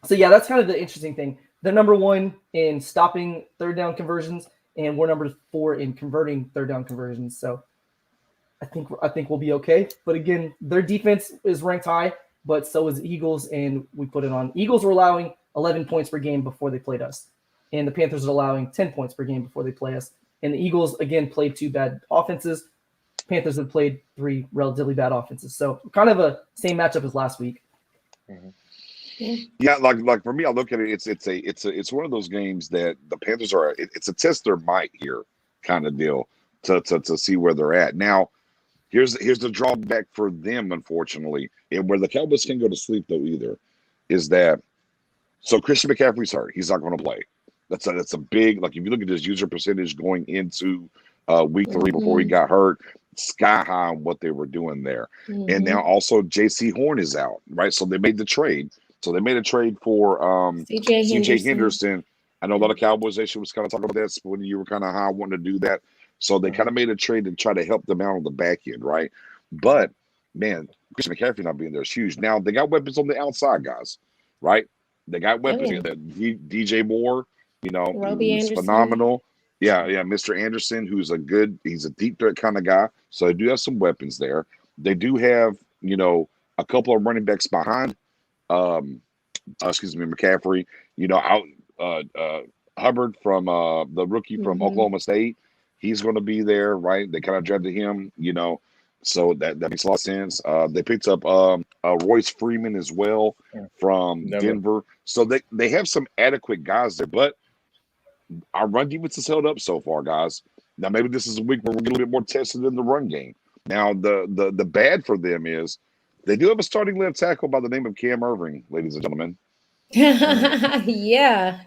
So yeah, that's kind of the interesting thing. They're number 1 in stopping third down conversions, and we're number 4 in converting third down conversions. So I think we'll be okay. But again, their defense is ranked high, but so is Eagles, and we put it on. Eagles were allowing 11 points per game before they played us, and the Panthers are allowing 10 points per game before they play us. And the Eagles, again, played 2 bad offenses. Panthers have played 3 relatively bad offenses. So kind of a same matchup as last week. Yeah, like for me, I look at it. It's one of those games that the Panthers are. It's a test their might here, kind of deal to see where they're at. Now, here's the drawback for them, unfortunately, and where the Cowboys can go to sleep though either, is that so Christian McCaffrey's hurt. He's not going to play. That's a big, like if you look at his user percentage going into week 3 before he got hurt, sky high on what they were doing there. And now also JC Horn is out, right? So they made the trade. So they made a trade for CJ Henderson. I know a lot of Cowboys Nation was kind of talking about that when you were kind of high wanting to do that. So they kind of made a trade to try to help them out on the back end, right? But man, Christian McCaffrey not being there is huge. Now they got weapons on the outside, guys, right? They got weapons. DJ Moore, he's phenomenal. Yeah, Mr. Anderson, he's a deep threat kind of guy. So they do have some weapons there. They do have, a couple of running backs behind. McCaffrey. Hubbard from the rookie from Oklahoma State. He's going to be there, right? They kind of drafted him, so that makes a lot of sense. They picked up Royce Freeman as well from Denver. So they have some adequate guys there, but our run defense has held up so far, guys. Now maybe this is a week where we're a little bit more tested in the run game. Now the bad for them is they do have a starting left tackle by the name of Cam Irving, ladies and gentlemen. Yeah.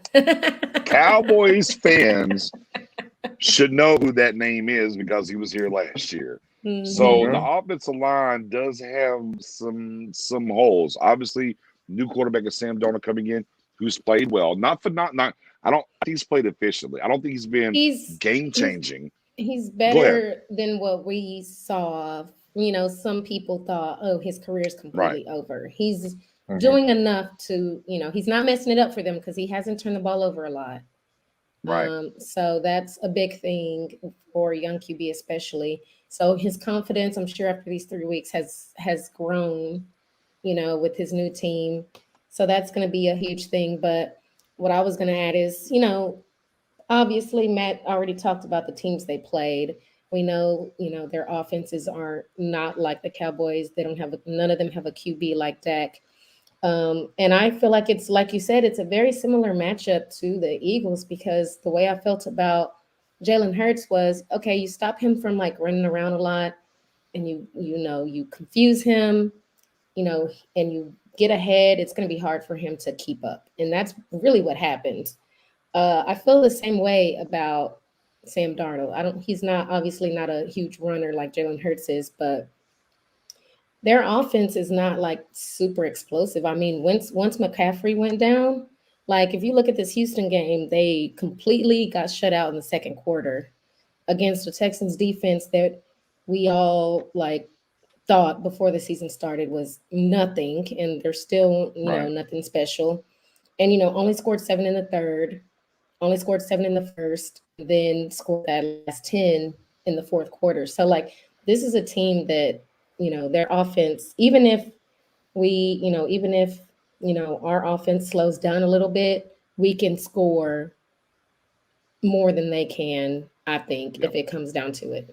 Cowboys fans should know who that name is because he was here last year. So the offensive line does have some holes. Obviously, new quarterback is Sam Darnold coming in, who's played well. I don't think he's played efficiently. I don't think he's been game changing. He's better than what we saw. Some people thought, oh, his career is completely over. He's doing enough to, he's not messing it up for them because he hasn't turned the ball over a lot. Right. So that's a big thing for a young QB, especially. So his confidence, I'm sure after these 3 weeks has grown, with his new team. So that's going to be a huge thing. But what I was going to add is, obviously Matt already talked about the teams they played. We know, their offenses are not like the Cowboys. None of them have a QB like Dak. And I feel like it's, like you said, it's a very similar matchup to the Eagles because the way I felt about Jalen Hurts was, okay, you stop him from like running around a lot and you confuse him, and you get ahead. It's going to be hard for him to keep up. And that's really what happened. I feel the same way about Sam Darnold. He's obviously not a huge runner like Jalen Hurts is, but their offense is not like super explosive. I mean, once McCaffrey went down, like if you look at this Houston game, they completely got shut out in the second quarter against the Texans defense that we all like thought before the season started was nothing, and they're still, nothing special. And only scored 7 in the third, only scored 7 in the first, then scored that last 10 in the fourth quarter. So like this is a team that their offense, even if our offense slows down a little bit, we can score more than they can, I think, if it comes down to it.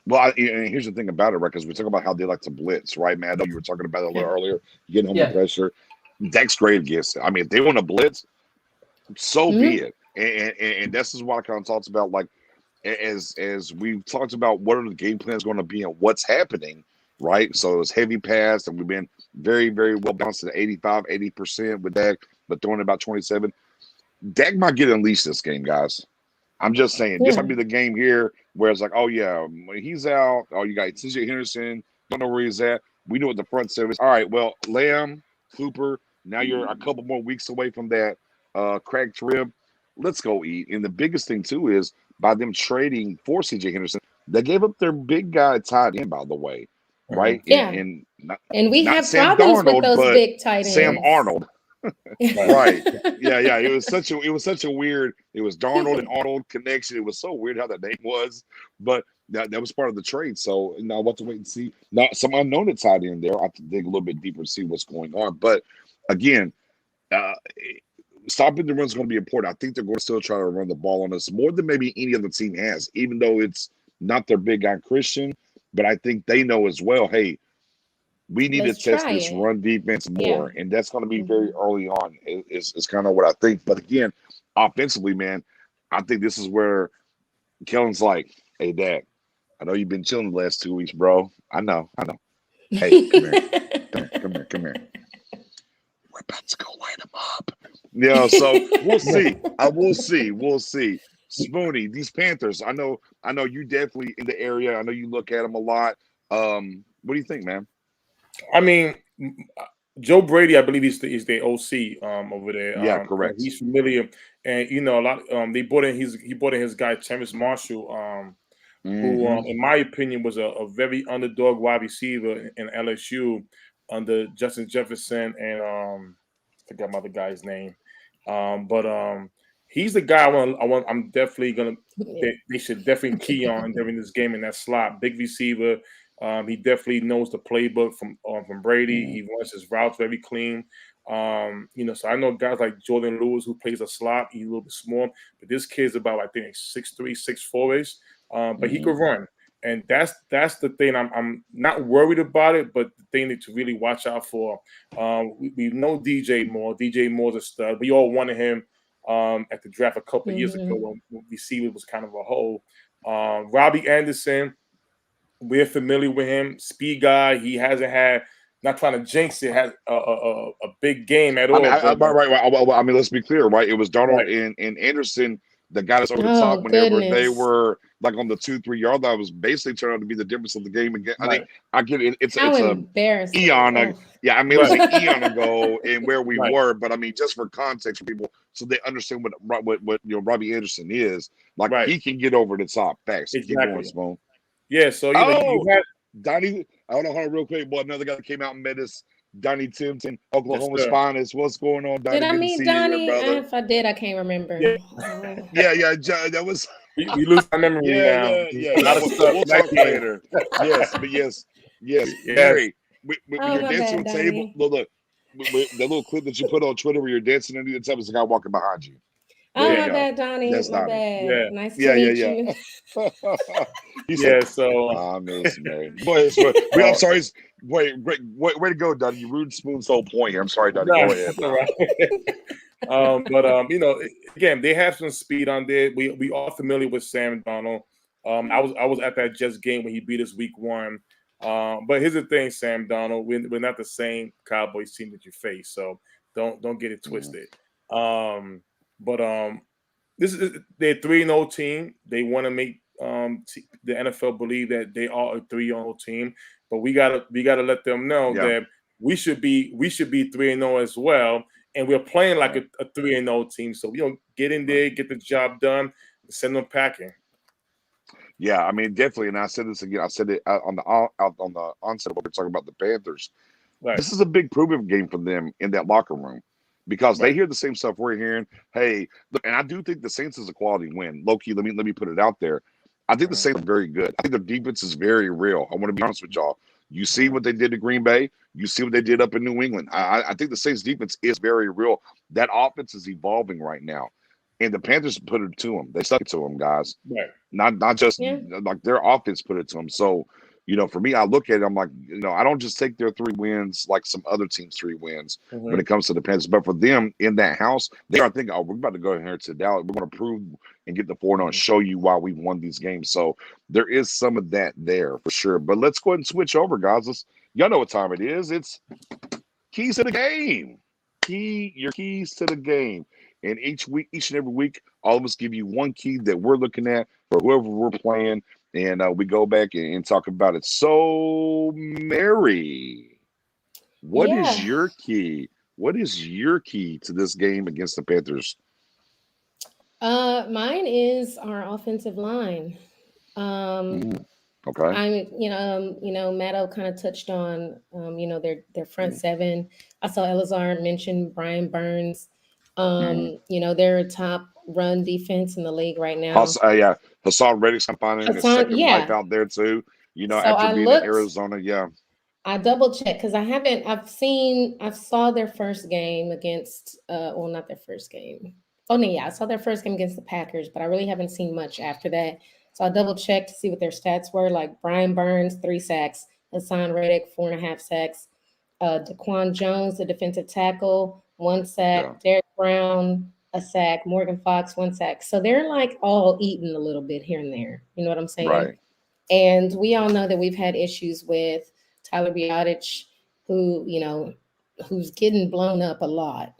Well, and here's the thing about it, right? Because we're talking about how they like to blitz, right, man? I know you were talking about it a little earlier, getting home with pressure. Dak's great against it. I mean, if they want to blitz, so be it. And this is what I kind of talked about, like, as we've talked about what are the game plans going to be and what's happening, right? So it's heavy pass, and we've been very, very well balanced at 80% with Dak, but throwing about 27. Dak might get unleashed this game, guys. I'm just saying, this might be the game here where it's like, oh yeah, he's out. Oh, you got C.J. Henderson. Don't know where he's at. We know what the front seven is. All right, well, Lamb, Cooper. Now you're a couple more weeks away from that cracked rib. Let's go eat. And the biggest thing too is by them trading for C.J. Henderson, they gave up their big guy tight end, by the way, right? Yeah. And we not have Sam problems Darnold, with those but big tight ends. Sam Arnold. Right. Yeah. It was such a weird. It was Darnold and Arnold connection. It was so weird how that name was, but that was part of the trade. So now we'll have to wait and see. Now some unknown at tight end there. I have to dig a little bit deeper to see what's going on. But again, stopping the run is going to be important. I think they're going to still try to run the ball on us more than maybe any other team has, even though it's not their big guy Christian. But I think they know as well, hey, we need to test this run defense more. And that's going to be very early on. It's kind of what I think. But again, offensively, man, I think this is where Kellen's like, hey, Dad, I know you've been chilling the last 2 weeks, bro. I know. Hey, come here. We're about to go light them up. So we'll see. We'll see. Spoonie, these Panthers, I know you definitely in the area. I know you look at them a lot. What do you think, man? I mean, Joe Brady, I believe he's the OC over there. Yeah, correct. He's familiar, and a lot. He brought in his guy Terrence Marshall, who, in my opinion, was a very underdog wide receiver in LSU under Justin Jefferson and I forgot my other guy's name, but he's the guy I'm definitely gonna. They should definitely key on during this game in that slot, big receiver. He definitely knows the playbook from Brady. He runs his routes very clean. So I know guys like Jordan Lewis who plays a slot. He's a little bit small, but this kid's about, I think, 6'3", 6'4"-ish. But he could run, and that's the thing. I'm not worried about it, but the thing to really watch out for. We know DJ Moore. DJ Moore's a stud. We all wanted him at the draft a couple of years ago when receiver was kind of a hole. Robbie Anderson. We're familiar with him, speed guy. He hasn't had, not trying to jinx it, has a big game at all. Right. I mean, let's be clear, right? It was Darnold and Anderson that got us over the top whenever they were like on the 2-3 yard line. Was basically turned out to be the difference of the game again. I think I get it. It's embarrassing. Eon. It was an eon ago and where we were. But I mean, just for context for people, so they understand what Robbie Anderson is. Like he can get over the top. Facts. Exactly. Keep going, Spoon. Yeah, so you had Donnie. I don't know how real quick, boy. Another guy that came out and met us, Donnie Timpton, Oklahoma's finest. What's going on, Donnie? Did I meet Donnie? If I did, I can't remember. Yeah. That was. We lose our memory now. Yeah. We'll talk later. Yes. Harry, when you're dancing on the table, look, the little clip that you put on Twitter where you're dancing under the table, there's a guy walking behind you. Oh, my bad, Donnie. That's my Donnie. bad. Yeah. Nice to meet you. I miss man. I'm sorry. Wait, way to go, Donnie. You ruined Spoon's whole point here. I'm sorry, Donnie. Go ahead. But again, they have some speed on there. We are familiar with Sam Darnold. I was at that Jets game when he beat us week 1. But here's the thing, Sam Darnold, we're not the same Cowboys team that you face, so don't get it twisted. This is they're 3-0 team. They want to make the NFL believe that they are a 3-0 team, but we gotta let them know that we should be 3-0 as well, and we're playing like a 3-0 team. So we don't get in there, get the job done, send them packing. Yeah, I mean, definitely. And I said this again. I said it on the onset when we're talking about the Panthers. Right. This is a big proving game for them in that locker room. Because they hear the same stuff we're hearing. Hey, look, and I do think the Saints is a quality win. Low-key, let me put it out there. I think the Saints are very good. I think their defense is very real. I want to be honest with y'all. You see what they did to Green Bay. You see what they did up in New England. I think the Saints defense is very real. That offense is evolving right now. And the Panthers put it to them. They stuck it to them, guys. Right. Not just like their offense put it to them. So, for me, I look at it, I'm like, I don't just take their 3 wins like some other teams' 3 wins when it comes to the Panthers. But for them in that house, they are thinking, we're about to go in here to Dallas. We're going to prove and get the 4-0 and show you why we've won these games. So there is some of that there for sure. But let's go ahead and switch over, guys. Y'all know what time it is. It's keys to the game. keys to the game. And each and every week, all of us give you one key that we're looking at for whoever we're playing, and we go back and talk about it. So, Mary, what is your key? What is your key to this game against the Panthers? Mine is our offensive line. Okay. Matto kind of touched on, their front seven. I saw Elazar mention Brian Burns. They're a top run defense in the league right now. Hassan Reddick's finding his second life out there too. After being in Arizona, I double checked because I saw their first game against, not their first game. Oh no, I saw their first game against the Packers, but I really haven't seen much after that. So I double checked to see what their stats were. Like Brian Burns, 3 sacks. Hassan Reddick, 4.5 sacks. Daquan Jones, the defensive tackle, 1 sack. Yeah. Derek Brown, a sack. Morgan Fox, 1 sack. So they're like all eating a little bit here and there. You know what I'm saying? Right. And we all know that we've had issues with Tyler Biadasz, who's getting blown up a lot.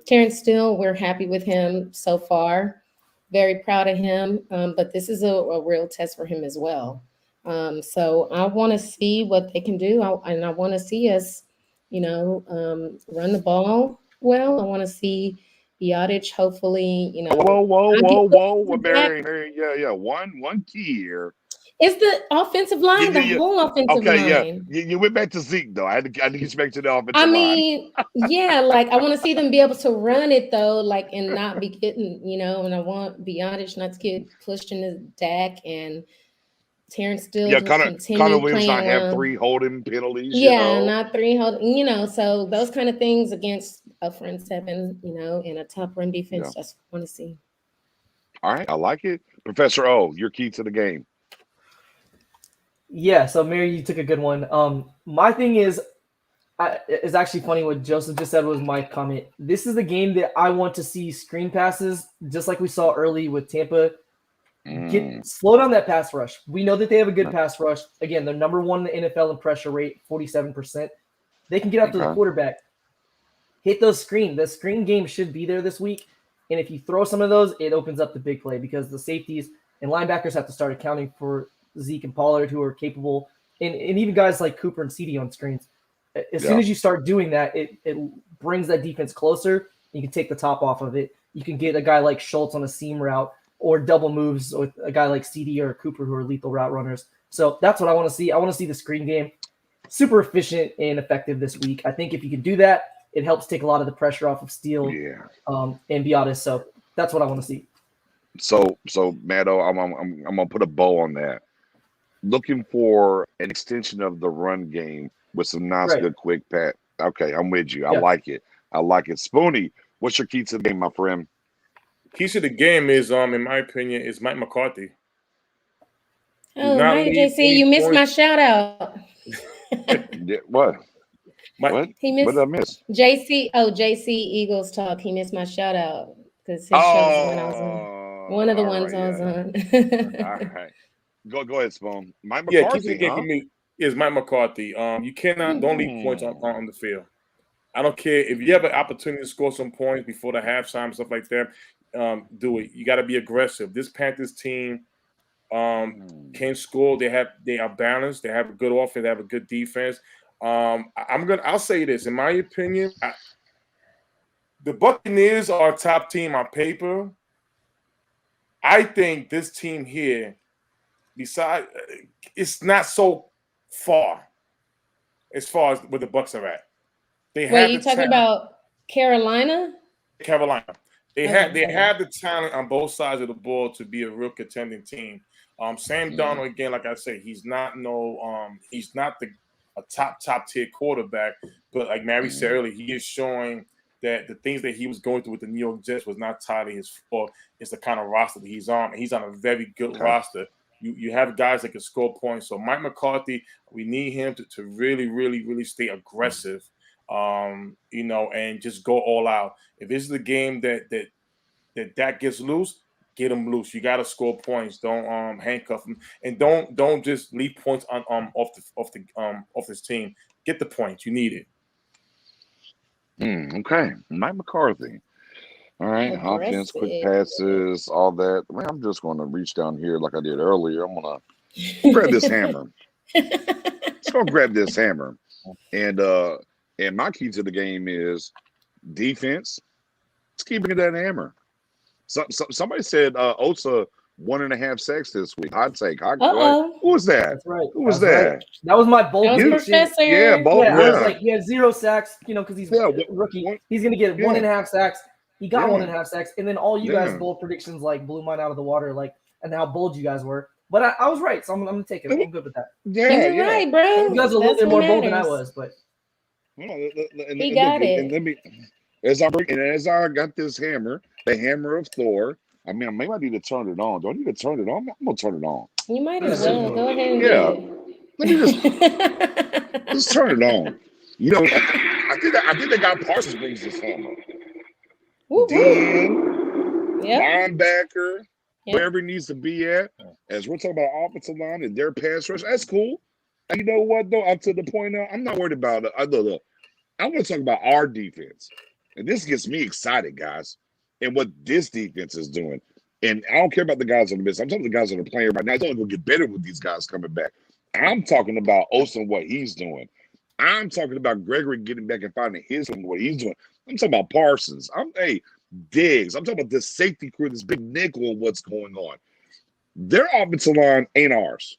Terrence Steele, we're happy with him so far. Very proud of him, but this is a real test for him as well. So I want to see what they can do, and I want to see us, run the ball well. I want to see Biadasz, hopefully, Whoa, Mary, yeah, one key here. It's the offensive line, the whole offensive line. Okay, yeah. You went back to Zeke, though. I had to get you back to the offensive line. I want to see them be able to run it, though, and not be getting, and I want Biadasz not to get pushed into Dak and Terrence Steele to continue Williams playing not have 3 holding penalties. Not 3 holding, so those kind of things against a front seven, in a top run defense, that's what I want to see. All right, I like it. Professor O, your key to the game. Yeah, so Mary, you took a good one. My thing is, it's actually funny what Joseph just said was my comment. This is the game that I want to see screen passes, just like we saw early with Tampa. Slow down that pass rush. We know that they have a good pass rush. Again, they're number 1 in the NFL in pressure rate, 47%. They can get after the quarterback. Hit those screens. The screen game should be there this week. And if you throw some of those, it opens up the big play because the safeties and linebackers have to start accounting for Zeke and Pollard, who are capable, and even guys like Cooper and CD on screens. As soon as you start doing that, it brings that defense closer. You can take the top off of it. You can get a guy like Schultz on a seam route or double moves with a guy like CD or Cooper who are lethal route runners. So that's what I want to see. I want to see the screen game super efficient and effective this week. I think if you can do that, it helps take a lot of the pressure off of Steele and Biadasz. So that's what I want to see. So Matto, I'm gonna put a bow on that. Looking for an extension of the run game with some nice, good, quick pat. Okay, I'm with you. I like it. Spoonie, what's your key to the game, my friend? Key to the game is, in my opinion, is Mike McCarthy. Oh, hi, JC. You missed my shout out. What? What? He missed. What did I miss? JC. Oh, JC Eagles talk. He missed my shout out because his show was when I was on. One of the ones I was on. All right. Go ahead, Spoon. Mike McCarthy, key to the game for me is Mike McCarthy. You cannot don't leave points on the field. I don't care if you have an opportunity to score some points before the halftime, stuff like that. Do it. You got to be aggressive. This Panthers team can score. They are balanced. They have a good offense. They have a good defense. I'll say this. In my opinion, the Buccaneers are a top team on paper. I think this team here, besides, it's not so far as where the Bucs are at. Wait, you talking about Carolina? Carolina. They have the talent on both sides of the ball to be a real contending team. Sam Darnold, again, like I say, he's not a top tier quarterback, but like Mary said earlier, he is showing that the things that he was going through with the New York Jets was not entirely his fault. It's the kind of roster that he's on. He's on a very good roster. You have guys that can score points. So Mike McCarthy, we need him to really, really, really stay aggressive, and just go all out. If this is the game that gets loose, get him loose. You got to score points. Don't handcuff him, and don't just leave points on off this team. Get the points. You need it. Okay, Mike McCarthy. All right, offense, quick passes, all that. Man, I'm just going to reach down here like I did earlier. I'm going to grab this hammer. Let's go grab this hammer. And my key to the game is defense. Let's keep bringing that hammer. Somebody said Osa 1.5 sacks this week. Hot take. Who was that? That's right. Who was that? Right. That was my bold prediction. Yeah, bold. I was like, he had 0 sacks, because he's a rookie. He's going to get 1.5 sacks. He got 1.5 sacks. And then all you guys' bold predictions blew mine out of the water, and how bold you guys were. But I was right, so I'm going to take it. I'm good with that. Yeah, you're right, bro. You guys are a little bit more bold than I was, but he got it. And let me, as I got this hammer, the hammer of Thor. I mean, maybe I need to turn it on. Do I need to turn it on? I'm gonna turn it on. You might as well go ahead and let me just turn it on. I think they got Parsons brings this hammer. Dan, linebacker, wherever he needs to be at. As we're talking about offensive line and their pass rush, that's cool. And you know what though? Up to the point now, I'm not worried about it. I want to talk about our defense, and this gets me excited, guys, and what this defense is doing. And I don't care about the guys on the bench. I'm talking about the guys that are playing right now. It's only going to get better with these guys coming back. I'm talking about Osa and what he's doing. I'm talking about Gregory getting back and finding his and what he's doing. I'm talking about Parsons. Diggs. I'm talking about this safety crew, this big nickel, and what's going on. Their offensive line ain't ours.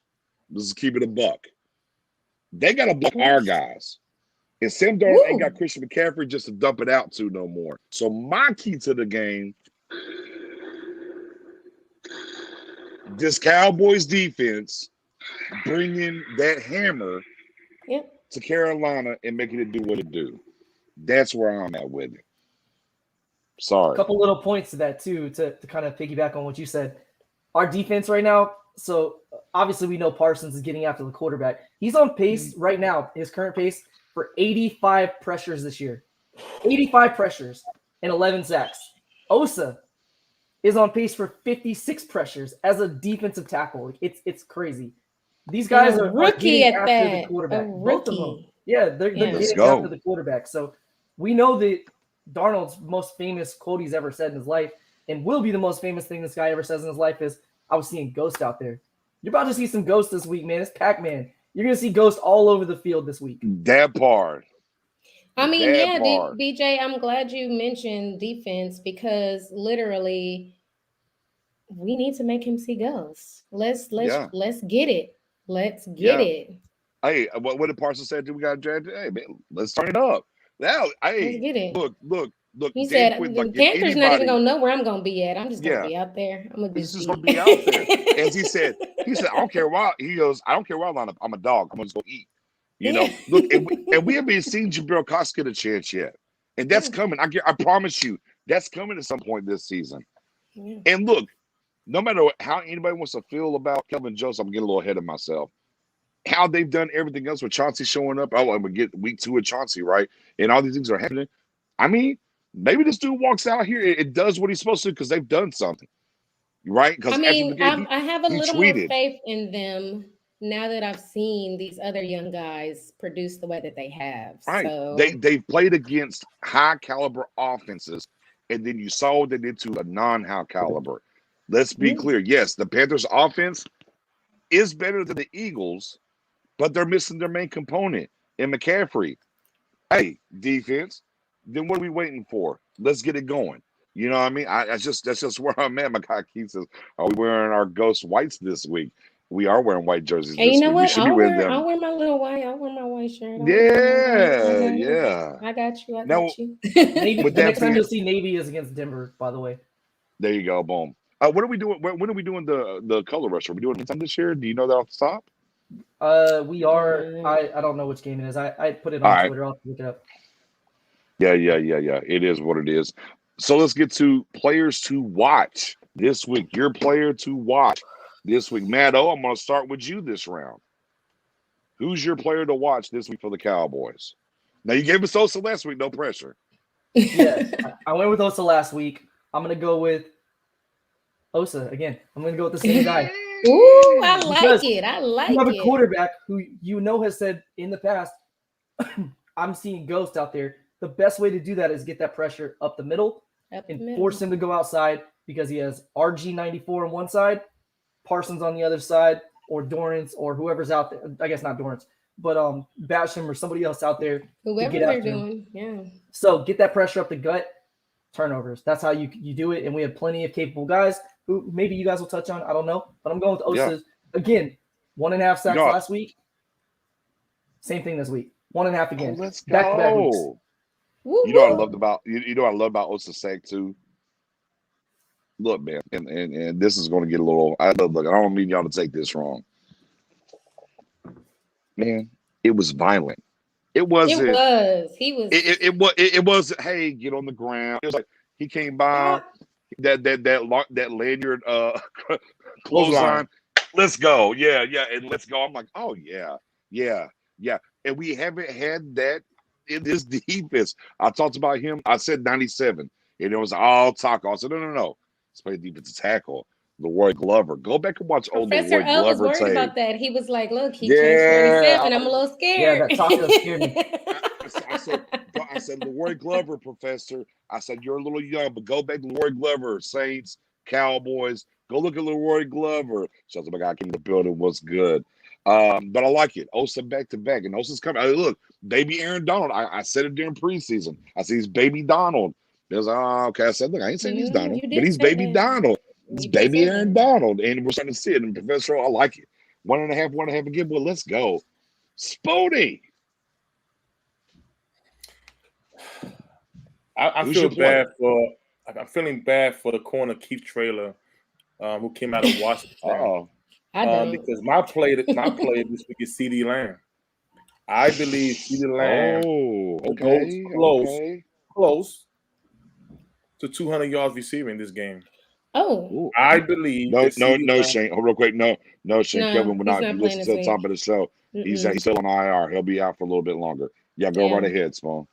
Let's keep it a buck. They got to block our guys. And Sam Darnold ain't got Christian McCaffrey just to dump it out to no more. So my key to the game, this Cowboys defense bringing that hammer to Carolina and making it do what it do. That's where I'm at with it. Sorry. A couple little points to that, too, to kind of piggyback on what you said. Our defense right now, so obviously we know Parsons is getting after the quarterback. He's on pace right now, his current pace, for 85 pressures this year. 85 pressures and 11 sacks. Osa is on pace for 56 pressures as a defensive tackle. It's crazy. These guys are rookie getting at after that. the quarterback. Both of them. Yeah, they're getting after the quarterback. So we know that Darnold's most famous quote he's ever said in his life, and will be the most famous thing this guy ever says in his life, is, "I was seeing ghosts out there." You're about to see some ghosts this week, man. It's Pac-Man. You're going to see ghosts all over the field this week. That part. I mean, BJ, I'm glad you mentioned defense, because literally we need to make him see ghosts. Let's get it. Let's get it. Hey, what did Parsons say? We got drafted. Hey, man, let's turn it up. Now, let's get it. Look. He said, the Panthers not even gonna know where I'm gonna be at. I'm just gonna be out there. He's just gonna be out there. As he said, I don't care why. He goes, I don't care why I line up. I'm a dog. I'm just gonna eat. Look, and we haven't seen Jabril Cox get a chance yet, and that's coming. I promise you, that's coming at some point this season. Yeah. And look, no matter how anybody wants to feel about Kelvin Joseph, I'm getting a little ahead of myself. How they've done everything else with Chauncey showing up. I'm gonna get week 2 with Chauncey, right? And all these things are happening. I mean, maybe this dude walks out here. It does what he's supposed to because they've done something, right? Because I have a little more faith in them now that I've seen these other young guys produce the way that they have. Right. So they've played against high caliber offenses, and then you saw what they did to a non-high caliber. Let's be clear. Yes, the Panthers offense is better than the Eagles, but they're missing their main component in McCaffrey. Hey, defense, then what are we waiting for? Let's get it going. You know what I mean? That's just where I'm at. My guy Keith says, are we wearing our ghost whites this week? We are wearing white jerseys. Hey, you know week. what? I'll wear my little white. I'll wear my white shirt. Yeah. I got you. Got you. Navy, the next time you'll see Navy is against Denver, by the way. There you go. Boom. What are we doing? When are we doing the color rush? Are we doing it this year? Do you know that off the top? We are. I don't know which game it is. I put it on Twitter. I'll have to look it up. Yeah. It is what it is. So let's get to players to watch this week. Your player to watch this week. Matt O, I'm going to start with you this round. Who's your player to watch this week for the Cowboys? Now, you gave us Osa last week. No pressure. Yeah, I went with Osa last week. I'm going to go with Osa again. I'm going to go with the same guy. Ooh, I like it. You have a quarterback who has said in the past, I'm seeing ghosts out there. the best way to do that is get that pressure up the middle and force him to go outside, because he has RG94 on one side, Parsons on the other side, or Dorrance, or whoever's out there. I guess not Dorrance, but Basham or somebody else out there. Whoever they're doing, yeah. So get that pressure up the gut, turnovers. That's how you do it. And we have plenty of capable guys who maybe you guys will touch on. I don't know, but I'm going with Osa's. Again, 1.5 sacks last week. Same thing this week. 1.5 again. Let's go. Back-to-back weeks. You know what I loved about what I love about Osa's sack too. Look, man, and this is going to get a little. I don't mean y'all to take this wrong, man. It was violent. It wasn't. It was. He was. It wasn't. Hey, get on the ground. It was like he came by that lanyard clothesline. Let's go. Yeah, and let's go. I'm like, oh yeah. And we haven't had that in this defense. I talked about him. I said 97, and it was all taco. I said no. Let's play defensive tackle. Leroy Glover. Go back and watch old Professor Leroy O was Glover worried about that. He was like, look, he changed 37. I'm a little scared. Yeah, that taco scared me. I said, Leroy Glover, Professor. I said, you're a little young, but go back to Leroy Glover. Saints, Cowboys. Go look at Leroy Glover. So I was like, I came to the building. What's good? But I like it. Osa back to back. And Osa's coming. Look, baby Aaron Donald. I said it during preseason. I see he's baby Donald. There's okay. I said, look, I ain't saying he's Donald, but he's baby Donald. It's baby Aaron Donald. And we're starting to see it. And Professor, I like it. 1.5 again. Well, let's go. Spoonie. I'm feeling bad for the corner Keith Traylor, who came out of Washington. Because my play this week is CD Lamb. I believe CD Lamb goes close to 200 yards receiving this game. Oh, I believe. No, Shane. Real quick, no, Shane. Kevin will not listen to the top of the show. He's still on IR. He'll be out for a little bit longer. Yeah, go right ahead, Spawn.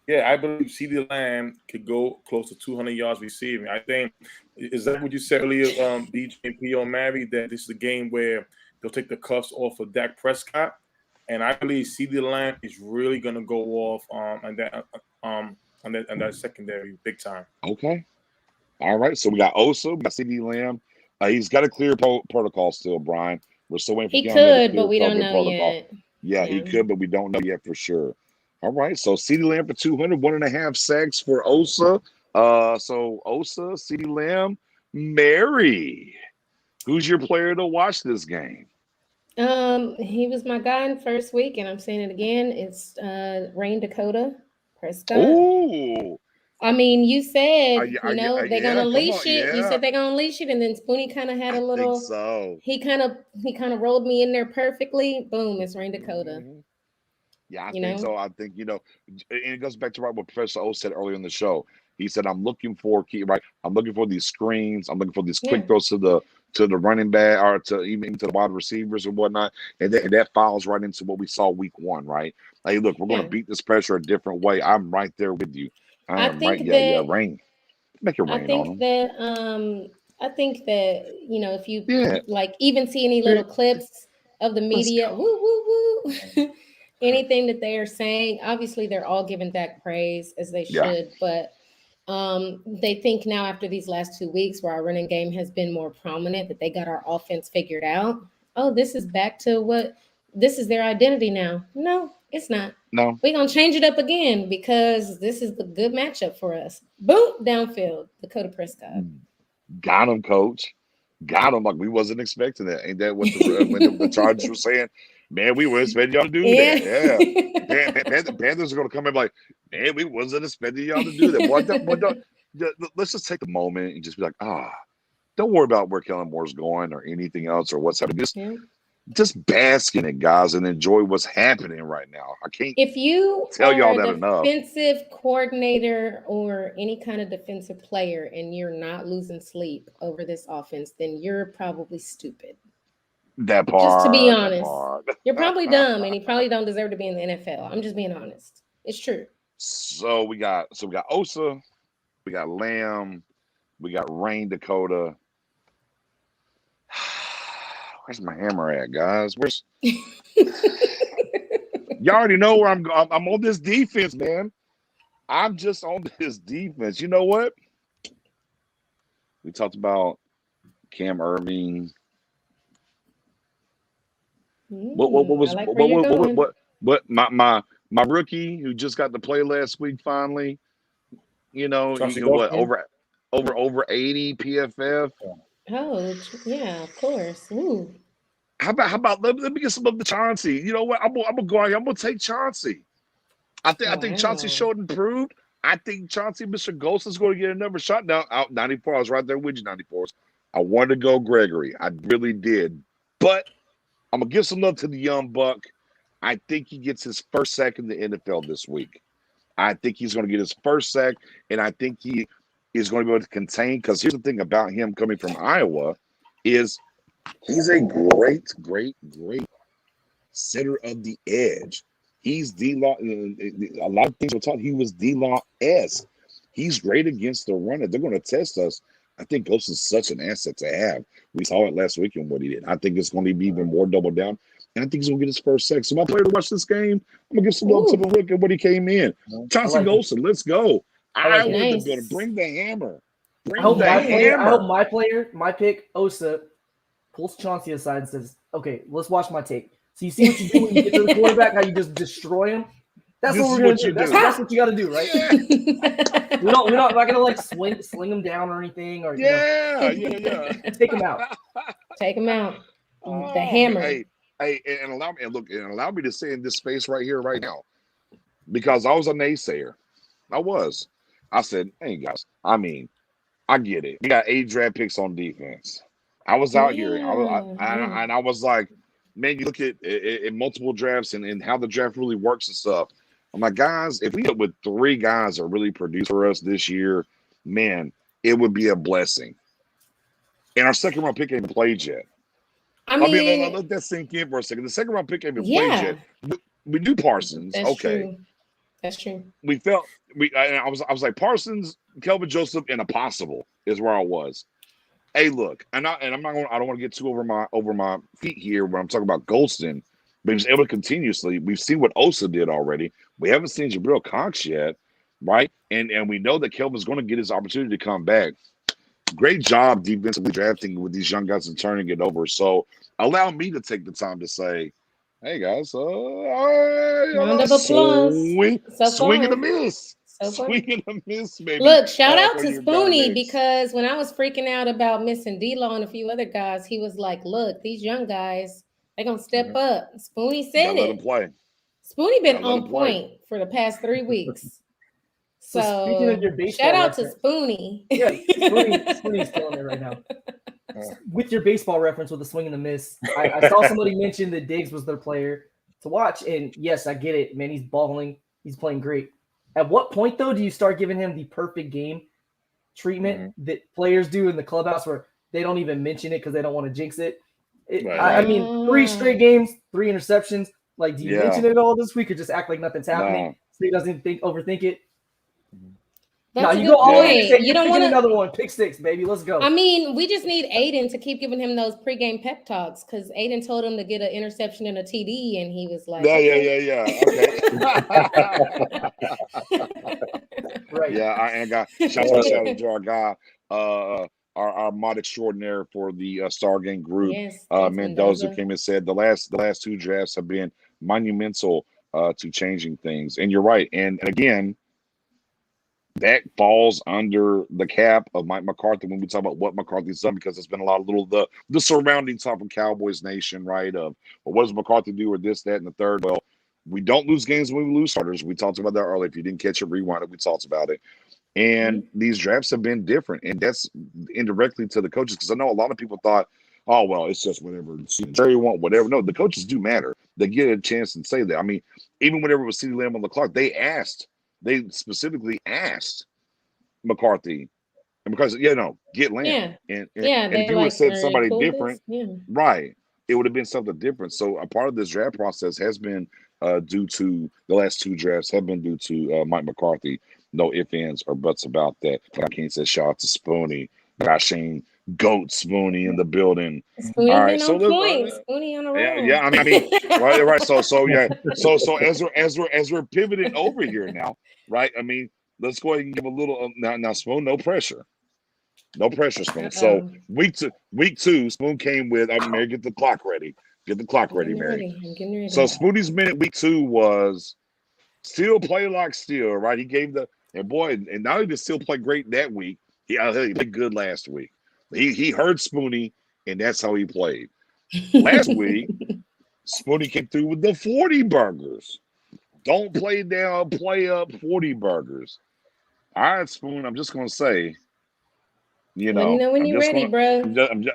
Yeah, I believe CeeDee Lamb could go close to 200 yards receiving. I think, is that what you said earlier, DJ and P.O. Mary, that this is a game where they'll take the cuffs off of Dak Prescott? And I believe CeeDee Lamb is really going to go off on that secondary big time. Okay. All right. So we got Osa, we got CeeDee Lamb. He's got a clear protocol still, Brian. We're still waiting for him. He could, but we don't know yet. Yeah, he could, but we don't know yet for sure. All right, so CeeDee Lamb for 200, 1.5 sacks for Osa. So Osa, CeeDee Lamb, Mary. Who's your player to watch this game? He was my guy in first week, and I'm saying it again. It's Rain Dakota Prescott. Ooh. I mean, you said they're gonna unleash it. Yeah. You said they're gonna unleash it, and then Spoonie kind of had a little. I think so. He kind of rolled me in there perfectly. Boom! It's Rain Dakota. Mm-hmm. Yeah, I think so. I think, and it goes back to what Professor O said earlier in the show. He said, I'm looking for these screens. I'm looking for these quick throws to the running back or to even to the wide receivers and whatnot. And that files right into what we saw week 1, right? Hey, look, we're going to beat this pressure a different way. I'm right there with you. Rain. Make it rain on them. I think that, if you like even see any little clips of the media, woo, woo, woo. Anything that they are saying, obviously they're all giving Dak praise as they should, but they think now after these last 2 weeks where our running game has been more prominent, that they got our offense figured out. Oh, this is back to this is their identity now. No, it's not. No. We're going to change it up again because this is the good matchup for us. Boom, downfield, Dakota Prescott. Got him, coach. Got him. Like we wasn't expecting that. Ain't that what the Chargers were saying? Man, we were expecting y'all to do that. Yeah. Panthers are going to come in like, man, we wasn't expecting y'all to do that. Let's just take a moment and just be like, don't worry about where Kellen Moore's going or anything else or what's happening. Just bask in it, guys, and enjoy what's happening right now. I can't tell y'all that enough. If you are a defensive coordinator or any kind of defensive player and you're not losing sleep over this offense, then you're probably stupid. That part. Just to be honest. You're probably dumb and you probably don't deserve to be in the NFL. I'm just being honest. It's true. So we got Osa, we got Lamb, we got Rain Dakota. Where's my hammer at, guys? Y'all already know where I'm on this defense, man. I'm just on this defense. You know what? We talked about Cam Irving. What my rookie who just got to play last week finally? What over 80 PFF? Oh, yeah, of course. Ooh. How about let me get some of the Chauncey? You know what? I'm gonna go out here. I'm gonna take Chauncey. I think Chauncey showed and proved. I think Chauncey, Mr. Ghost, is going to get another shot. Now, out 94. I was right there with you, 94s. I wanted to go Gregory. I really did. But I'm going to give some love to the young buck. I think he gets his first sack in the NFL this week. I think he's going to get his first sack, and I think he is going to be able to contain, because here's the thing about him coming from Iowa is he's a great center of the edge. He's D-Law. A lot of things were taught. He was D-Law-esque. He's great against the runner. They're going to test us. I think Ghost is such an asset to have. We saw it last week in what he did. I think it's going to be even more double down. And I think he's going to get his first sack. So my player to watch this game, I'm going to give some love to the look at what he came in. Chauncey Golson, let's go. I was going to bring the hammer. I hope my pick, Osa, pulls Chauncey aside and says, okay, let's watch my tape. So you see what you do when you get to the quarterback, how you just destroy him? That's what we're going to do. That's what you got to do, right? We're not going to like sling him down or anything. Or yeah. Take him out. Take him out. The hammer. Hey, and allow me to say in this space right here, right now, because I was a naysayer. I said, hey guys, I mean, I get it. We got 8 draft picks on defense. I was out here, and I was like, man, you look at multiple drafts and how the draft really works and stuff. I'm like, guys, if we get with 3 guys that really produce for us this year, man, it would be a blessing. And our second round pick ain't even played yet. I mean, let that sink in for a second. The second round pick ain't even played yet. We do Parsons. That's okay. True. That's true. I was like Parsons, Kelvin Joseph, and a possible is where I was. Hey, look, I don't want to get too over my feet here when I'm talking about Golston, but he was able to continuously. We've seen what Osa did already. We haven't seen Jabril Cox yet, right? And we know that Kelvin's going to get his opportunity to come back. Great job defensively drafting with these young guys and turning it over. So allow me to take the time to say, hey guys, round of applause. Swing and a miss. Swing and a miss, baby. Look, shout out to Spoonie, because when I was freaking out about missing D-Law and a few other guys, he was like, look, these young guys, they're going to step up. Spoonie said it. Let them play. Spoonie been on point for the past 3 weeks. So speaking of your baseball shout out to Spoonie. Yeah, Spoonie's killing it right now. With your baseball reference with the swing and the miss, I saw somebody mention that Diggs was their player to watch, and yes, I get it, man. He's balling. He's playing great. At what point, though, do you start giving him the perfect game treatment that players do in the clubhouse where they don't even mention it because they don't want to jinx it? I mean, 3 straight games, 3 interceptions. Like, do you mention it all this week or just act like nothing's happening so he doesn't overthink it? That's a good point. You don't want another one. Pick 6, baby. Let's go. I mean, we just need Aiden to keep giving him those pregame pep talks, because Aiden told him to get an interception and a TD, and he was like, yeah. Okay. Right. Yeah, I got shout out to our guy, our mod extraordinaire for the Star Game group. Yes, Mendoza came and said the last 2 drafts have been monumental to changing things. And you're right. And again, that falls under the cap of Mike McCarthy when we talk about what McCarthy's done, because it's been a lot of the surrounding talk from Cowboys Nation, right? Of, well, what does McCarthy do, or this, that, and the third? Well, we don't lose games when we lose starters. We talked about that earlier. If you didn't catch it, rewind it. We talked about it. And these drafts have been different, and that's indirectly to the coaches, because I know a lot of people thought, oh, well, it's just whatever Jerry want, whatever. No, the coaches do matter. They get a chance and say that. I mean, even whenever it was CeeDee Lamb on the clock, they specifically asked McCarthy, and because get Lamb, and if you would have said somebody different, right, it would have been something different. So a part of this draft process has been due to the last 2 drafts have been due to Mike McCarthy. No ifs, ands, or buts about that. I can't say shout out to Spoonie, Shane Goat Spoonie in the building. Spoonie all right, so Spoonie on the road. Yeah. I mean, right. So as we're pivoting over here now, right? I mean, let's go ahead and give a little now. Spoon, no pressure. No pressure, Spoon. So week two, Spoon came with. Mary, get the clock ready. Get the clock ready, Mary. I'm getting ready. So Spoonie's minute week 2 was still play like steel, right? He gave and not only did still play great that week, he played good last week. He heard Spoonie, and that's how he played. Last week, Spoonie came through with the 40 burgers. Don't play down, play up, 40 burgers. All right, Spoon. I'm just gonna say. Let me know when you're ready, bro.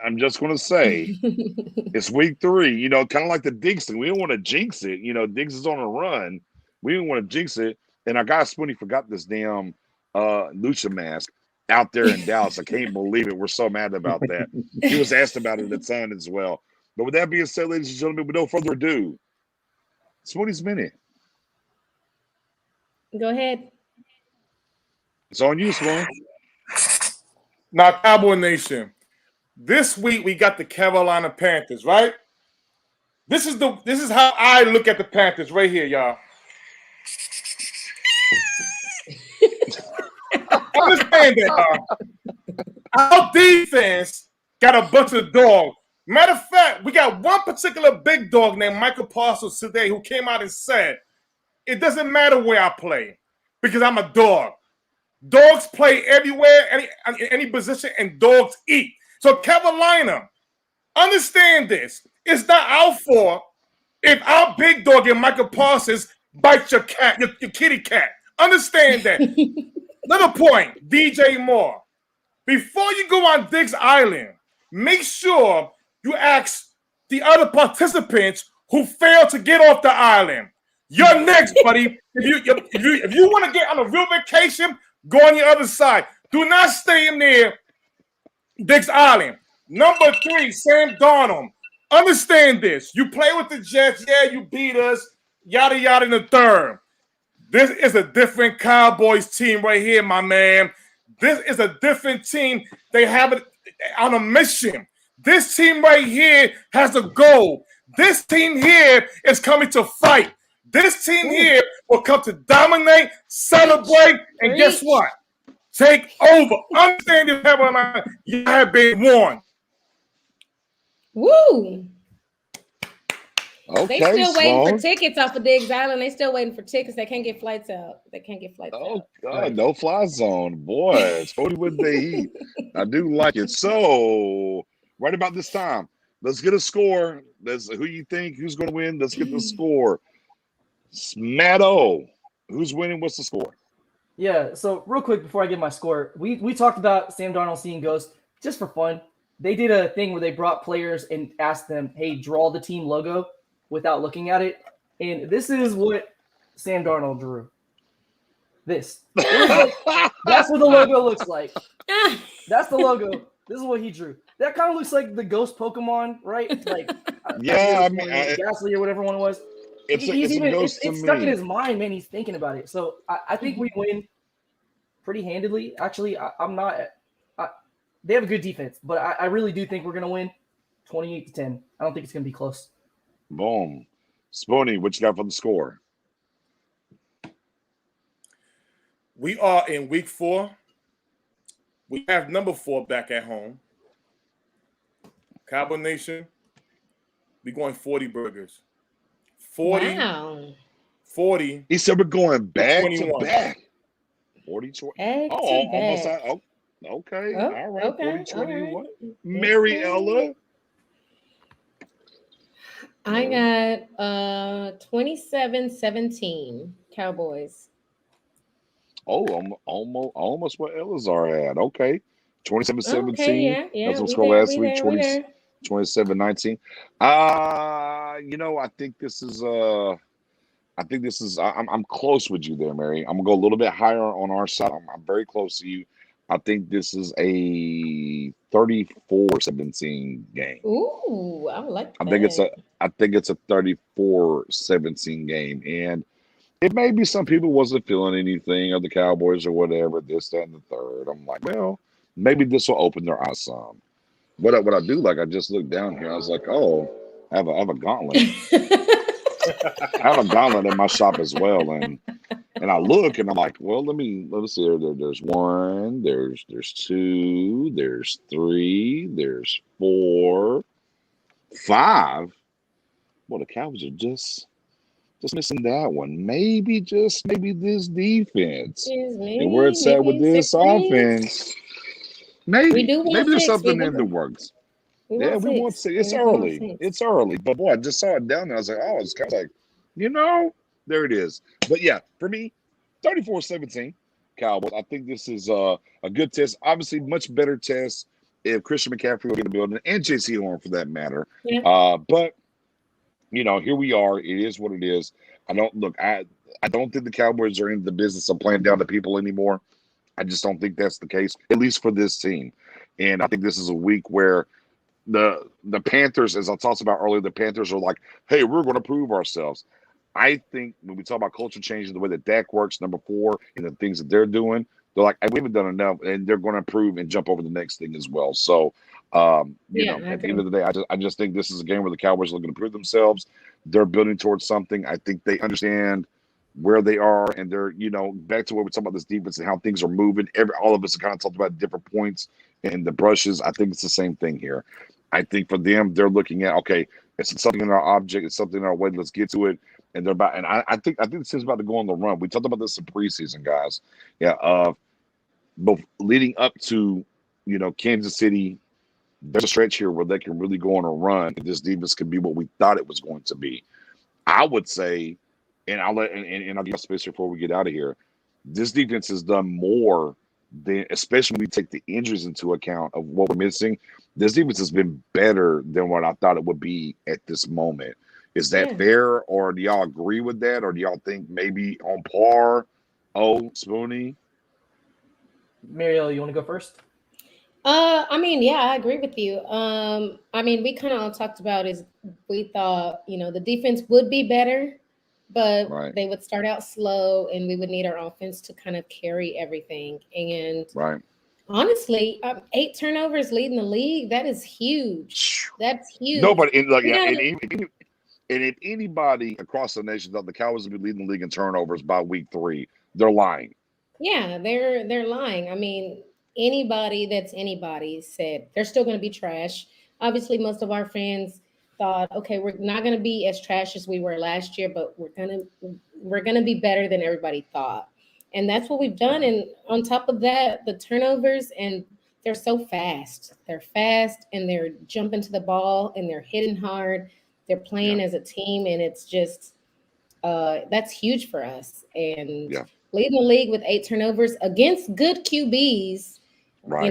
I'm just going to say it's week 3, kind of like the Diggs thing. We don't want to jinx it. Diggs is on a run. We didn't want to jinx it. And our guy Spoonie forgot this damn lucha mask out there in Dallas. I can't believe it. We're so mad about that. He was asked about it at the time as well. But with that being said, ladies and gentlemen, with no further ado, Spoonie's minute. Go ahead. It's on you, Spoon. Now, Cowboy Nation, this week we got the Carolina Panthers, right? This is how I look at the Panthers right here, y'all. Understand that, y'all. Our defense got a bunch of dogs. Matter of fact, we got one particular big dog named Michael Parsons today who came out and said, it doesn't matter where I play because I'm a dog. Dogs play everywhere, any position, and dogs eat. So Carolina, understand this. It's not our fault if our big dog and Michael Parsons bites your cat, your kitty cat. Understand that. Another point, DJ Moore. Before you go on Diggs Island, make sure you ask the other participants who failed to get off the island. You're next, buddy. If you want to get on a real vacation, go on the other side. Do not stay in there, Diggs Island. Number 3, Sam Darnold. Understand this. You play with the Jets. Yeah, you beat us. Yada, yada in the third. This is a different Cowboys team right here, my man. This is a different team. They have it on a mission. This team right here has a goal. This team here is coming to fight. This team here will come to dominate, celebrate, and guess what? Take over. Understand this, Carolina. You have been warned. Woo! Okay, they still waiting for tickets off of Diggs Island. They still waiting for tickets. They can't get flights out. Oh, God, no fly zone. Boy, it's 40 with the heat. I do like it. So, right about this time, let's get a score. Who you think, who's going to win? Let's get the score. Smatto, who's winning? What's the score? Yeah, so real quick before I give my score, we talked about Sam Darnold seeing ghosts just for fun. They did a thing where they brought players and asked them, hey, draw the team logo without looking at it. And this is what Sam Darnold drew. That's what the logo looks like. That's the logo. This is what he drew. That kind of looks like the ghost Pokemon, right? Like, yeah, I mean, Ghastly or whatever one it was. It's stuck in his mind, man. He's thinking about it. So I think we win pretty handedly. Actually, I'm not. They have a good defense, but I really do think we're going to win 28-10. I don't think it's going to be close. Boom. Spoonie, what you got for the score? We are in week 4. We have number 4 back at home. Cowboy Nation, we're going 40 burgers. 40. Wow. 40. He said we're going back 21. to back. 40 almost. Okay. All right. Okay. 40 21. Right. Mariella. I got 27-17 Cowboys. Oh, almost what Elazar had. Okay. 27-17. Okay, yeah. That's what score last week. 27-19. I think this is I'm close with you there, Mary. I'm gonna go a little bit higher on our side. I'm very close to you. I think this is a 34-17 game. Ooh, I like that. I think it's a 34-17 game. And it may be some people wasn't feeling anything of the Cowboys or whatever, this, that, and the third. I'm like, well, maybe this will open their eyes some. What I do, like, I just looked down here. I was like, oh, I have a gauntlet. I have a gauntlet in my shop as well, and I look and I'm like, well, let me see. There's 1, there's 2, there's 3, there's 4, 5. Well, the Cowboys are just missing that one. Maybe this defense and where it's at with this offense. Maybe there's something in the works. We want to see. It's early. It's early. But boy, I just saw it down there. I was like, oh, it's kind of like, there it is. But yeah, for me, 34-17 Cowboys. I think this is a good test. Obviously, much better test if Christian McCaffrey will get in the building and J.C. Horn for that matter. Yeah. But here we are. It is what it is. I don't think the Cowboys are in the business of playing down to people anymore. I just don't think that's the case, at least for this team. And I think this is a week where the Panthers, as I talked about earlier, the Panthers are like, hey, we're going to prove ourselves. I think when we talk about culture change and the way that Dak works, number 4, and the things that they're doing, they're like, we haven't done enough, and they're going to improve and jump over the next thing as well. So, at the end of the day, I just think this is a game where the Cowboys are looking to prove themselves. They're building towards something. I think they understand where they are, and they're, back to what we're talking about this defense and how things are moving. All of us are kind of talked about different points and the brushes. I think it's the same thing here. I think for them, they're looking at, okay, it's something in our object, it's something in our way. Let's get to it. And they're about, and I think this is about to go on the run. We talked about this in preseason, guys. Yeah, but leading up to, Kansas City, there's a stretch here where they can really go on a run. And this defense could be what we thought it was going to be. I would say, and I'll give space before we get out of here. This defense has done more than, especially when we take the injuries into account of what we're missing. This defense has been better than what I thought it would be at this moment. Is that fair, or do y'all agree with that, or do y'all think maybe on par? Spoonie? Mariel, you want to go first? I agree with you. We kind of all talked about is we thought, the defense would be better, but they would start out slow, and we would need our offense to kind of carry everything. And honestly, 8 turnovers leading the league, that is huge. That's huge. No, but and if anybody across the nation thought the Cowboys would be leading the league in turnovers by week 3, they're lying. Yeah, they're lying. Anybody that's anybody said they're still going to be trash. Obviously, most of our fans thought, okay, we're not going to be as trash as we were last year, but we're gonna be better than everybody thought. And that's what we've done. And on top of that, the turnovers, and they're so fast. They're fast, and they're jumping to the ball, and they're hitting hard. They're playing as a team, and it's just that's huge for us. And leading the league with 8 turnovers against good QBs, we're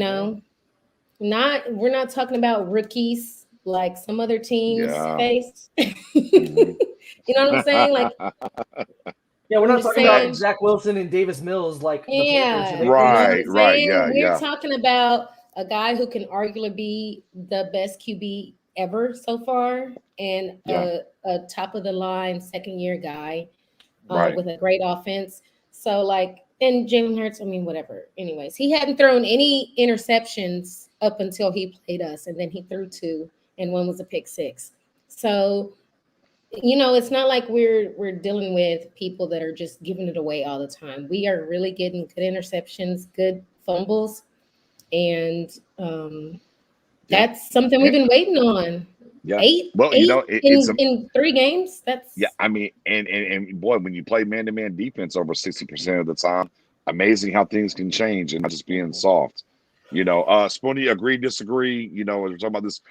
not talking about rookies like some other teams faced. You know what I'm saying? Like, we're not talking about Zach Wilson and Davis Mills like the Panthers. We're talking about a guy who can arguably be the best QB ever so far, and a top of the line second-year guy with a great offense. So and Jalen Hurts, whatever. Anyways, he hadn't thrown any interceptions up until he played us, and then he threw 2, and one was a pick 6. So, it's not like we're dealing with people that are just giving it away all the time. We are really getting good interceptions, good fumbles, and that's something we've been waiting on. Yeah. 8 in 3 games. That's and boy, when you play man-to-man defense over 60% of the time, amazing how things can change and not just being soft. Spoonie, agree, disagree. We're talking about this.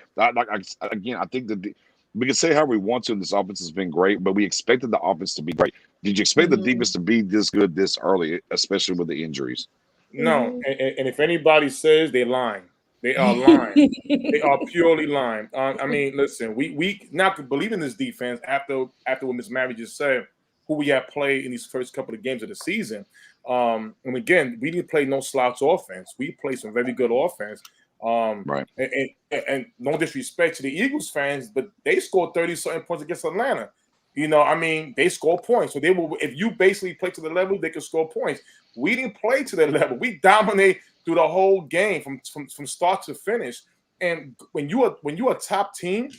Again, I think that we can say how we want to, and this offense has been great, but we expected the offense to be great. Did you expect the defense to be this good this early, especially with the injuries? No, and if anybody says, they're lying. They are lying. They are purely lying. Listen, we not believe in this defense after what Ms. Mary just said, who we have played in these first couple of games of the season. And again, we didn't play no slouch offense. We played some very good offense. And no disrespect to the Eagles fans, but they scored 30-something points against Atlanta. They score points. So they will. If you basically play to the level, they can score points. We didn't play to that level. We dominate through the whole game from start to finish. And when you're a top team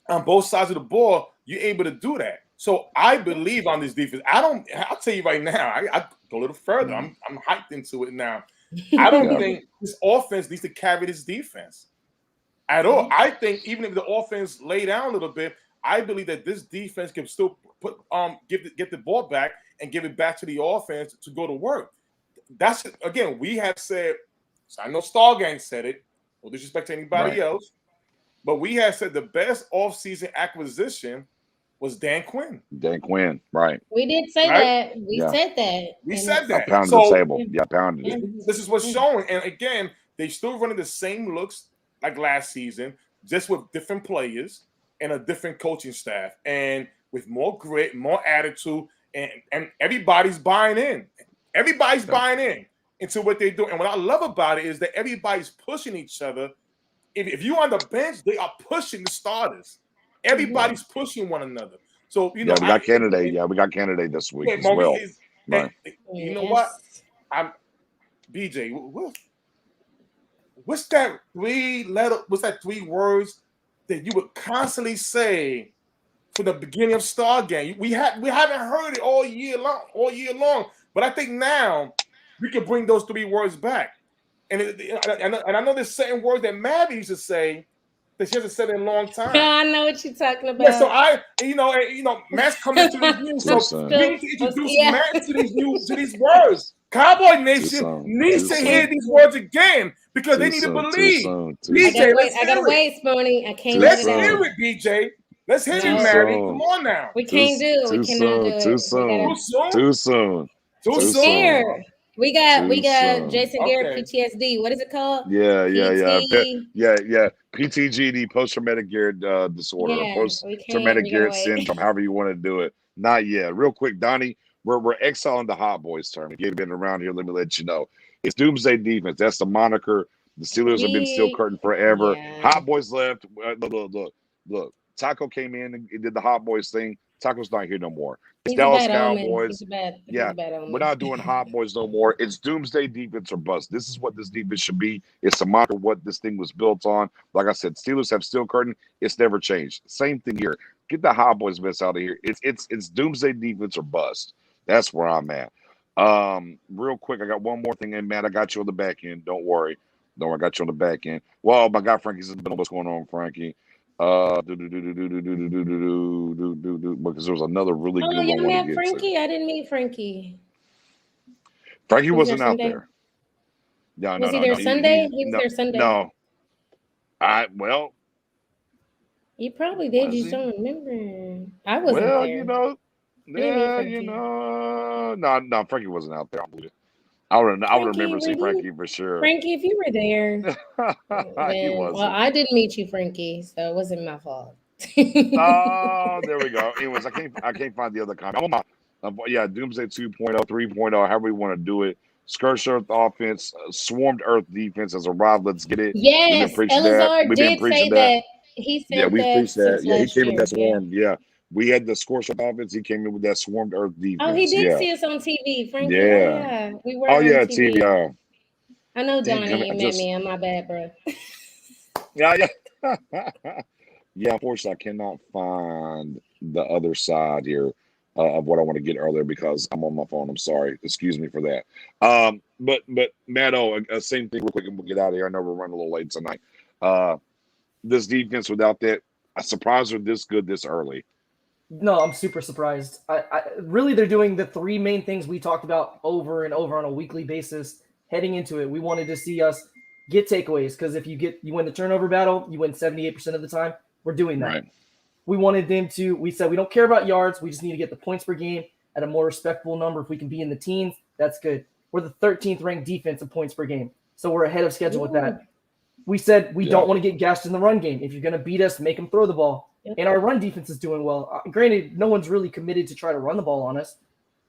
on both sides of the ball, you're able to do that. So I believe on this defense. I'll tell you right now, I go a little further. I'm hyped into it now. I don't think this offense needs to carry this defense at all. I think even if the offense lay down a little bit, I believe that this defense can still get the ball back and give it back to the offense to go to work. That's again, we have said. So I know Stargang said it. No disrespect to anybody else, but we have said the best offseason acquisition was Dan Quinn. Dan Quinn, right? We did say that. We said that. We said that. I pounded the table. Yeah, I pounded it. This is what's showing. And again, they still running the same looks like last season, just with different players and a different coaching staff, and with more grit, more attitude, and everybody's buying in. Everybody's buying in into what they do. And what I love about it is that everybody's pushing each other. If you're on the bench, they are pushing the starters. Everybody's pushing one another. So, you know, we got candidate. Yeah, we got candidate this week as well. Right. You know what? BJ, what's that three words that you would constantly say from the beginning of Stargate? We haven't heard it all year long. But I think now we can bring those three words back. And I know there's certain words that Maddie used to say that she hasn't said in a long time. I know what you're talking about. Yeah, so Matt's coming to these news, so we need to introduce Matt to these words. Cowboy Nation needs to hear these words again because they need to believe. BJ, I gotta wait, Spoonie. I can't. Let's hear it, BJ. Let's hear it, Maddie. Come on now. We can't do it. We cannot do it. Too soon. We got Jason Garrett PTSD. What is it called? Yeah. PTGD, post-traumatic Garrett disorder, post-traumatic Garrett syndrome, however you want to do it. Not yet. Real quick, Donnie, we're exiling the Hot Boys term. If you've been around here, let me let you know. It's Doomsday Defense. That's the moniker. The Steelers have been steel curtain forever. Yeah. Hot Boys left. Look. Taco came in and did the Hot Boys thing. Taco's not here no more. It's Dallas Cowboys. We're not doing Hot Boys no more. It's Doomsday Defense or bust. This is what this defense should be. It's a moniker what this thing was built on. Like I said, Steelers have steel curtain. It's never changed. Same thing here. Get the Hot Boys mess out of here. It's Doomsday Defense or bust. That's where I'm at. Real quick, I got one more thing in, Matt. I got you on the back end. Don't worry. I got you on the back end. Well, my guy Frankie says, what's going on, Frankie? Because there was another really good one. You met Frankie? I didn't meet Frankie. Frankie wasn't out there. No, was he there Sunday? He was there Sunday. No. You probably did. You don't remember. I wasn't there. No, Frankie wasn't out there. I would remember seeing Frankie for sure. Frankie, if you were there, well, I didn't meet you, Frankie, so it wasn't my fault. Oh, there we go. Anyways, I can't find the other comment. Doomsday 2.0, 3.0, however we want to do it. Scorched Earth offense, swarmed Earth defense has arrived. Let's get it. Yes, Elazar did say that. He said we preached that. Yeah, he came with that swarm. Yeah. We had the Scorched Earth offense. He came in with that swarmed Earth defense. Oh, he did see us on TV, Frankie. Yeah. We were on TV. TV. I know Donnie met me. I'm my bad, bro. Yeah. Unfortunately, I cannot find the other side here of what I want to get earlier because I'm on my phone. I'm sorry. Excuse me for that. But Matto, same thing real quick and we'll get out of here. I know we're running a little late tonight. This defense without that, I'm surprised they're this good this early. No, I'm super surprised. I really, they're doing the three main things we talked about over and over on a weekly basis. Heading into it, we wanted to see us get takeaways because if you win the turnover battle, you win 78% of the time. We're doing that. Right. We wanted them to. We said we don't care about yards. We just need to get the points per game at a more respectable number. If we can be in the teens, that's good. We're the 13th ranked defense in points per game, so we're ahead of schedule with that. We said we don't want to get gashed in the run game. If you're going to beat us, make them throw the ball. And our run defense is doing well. Granted, no one's really committed to try to run the ball on us.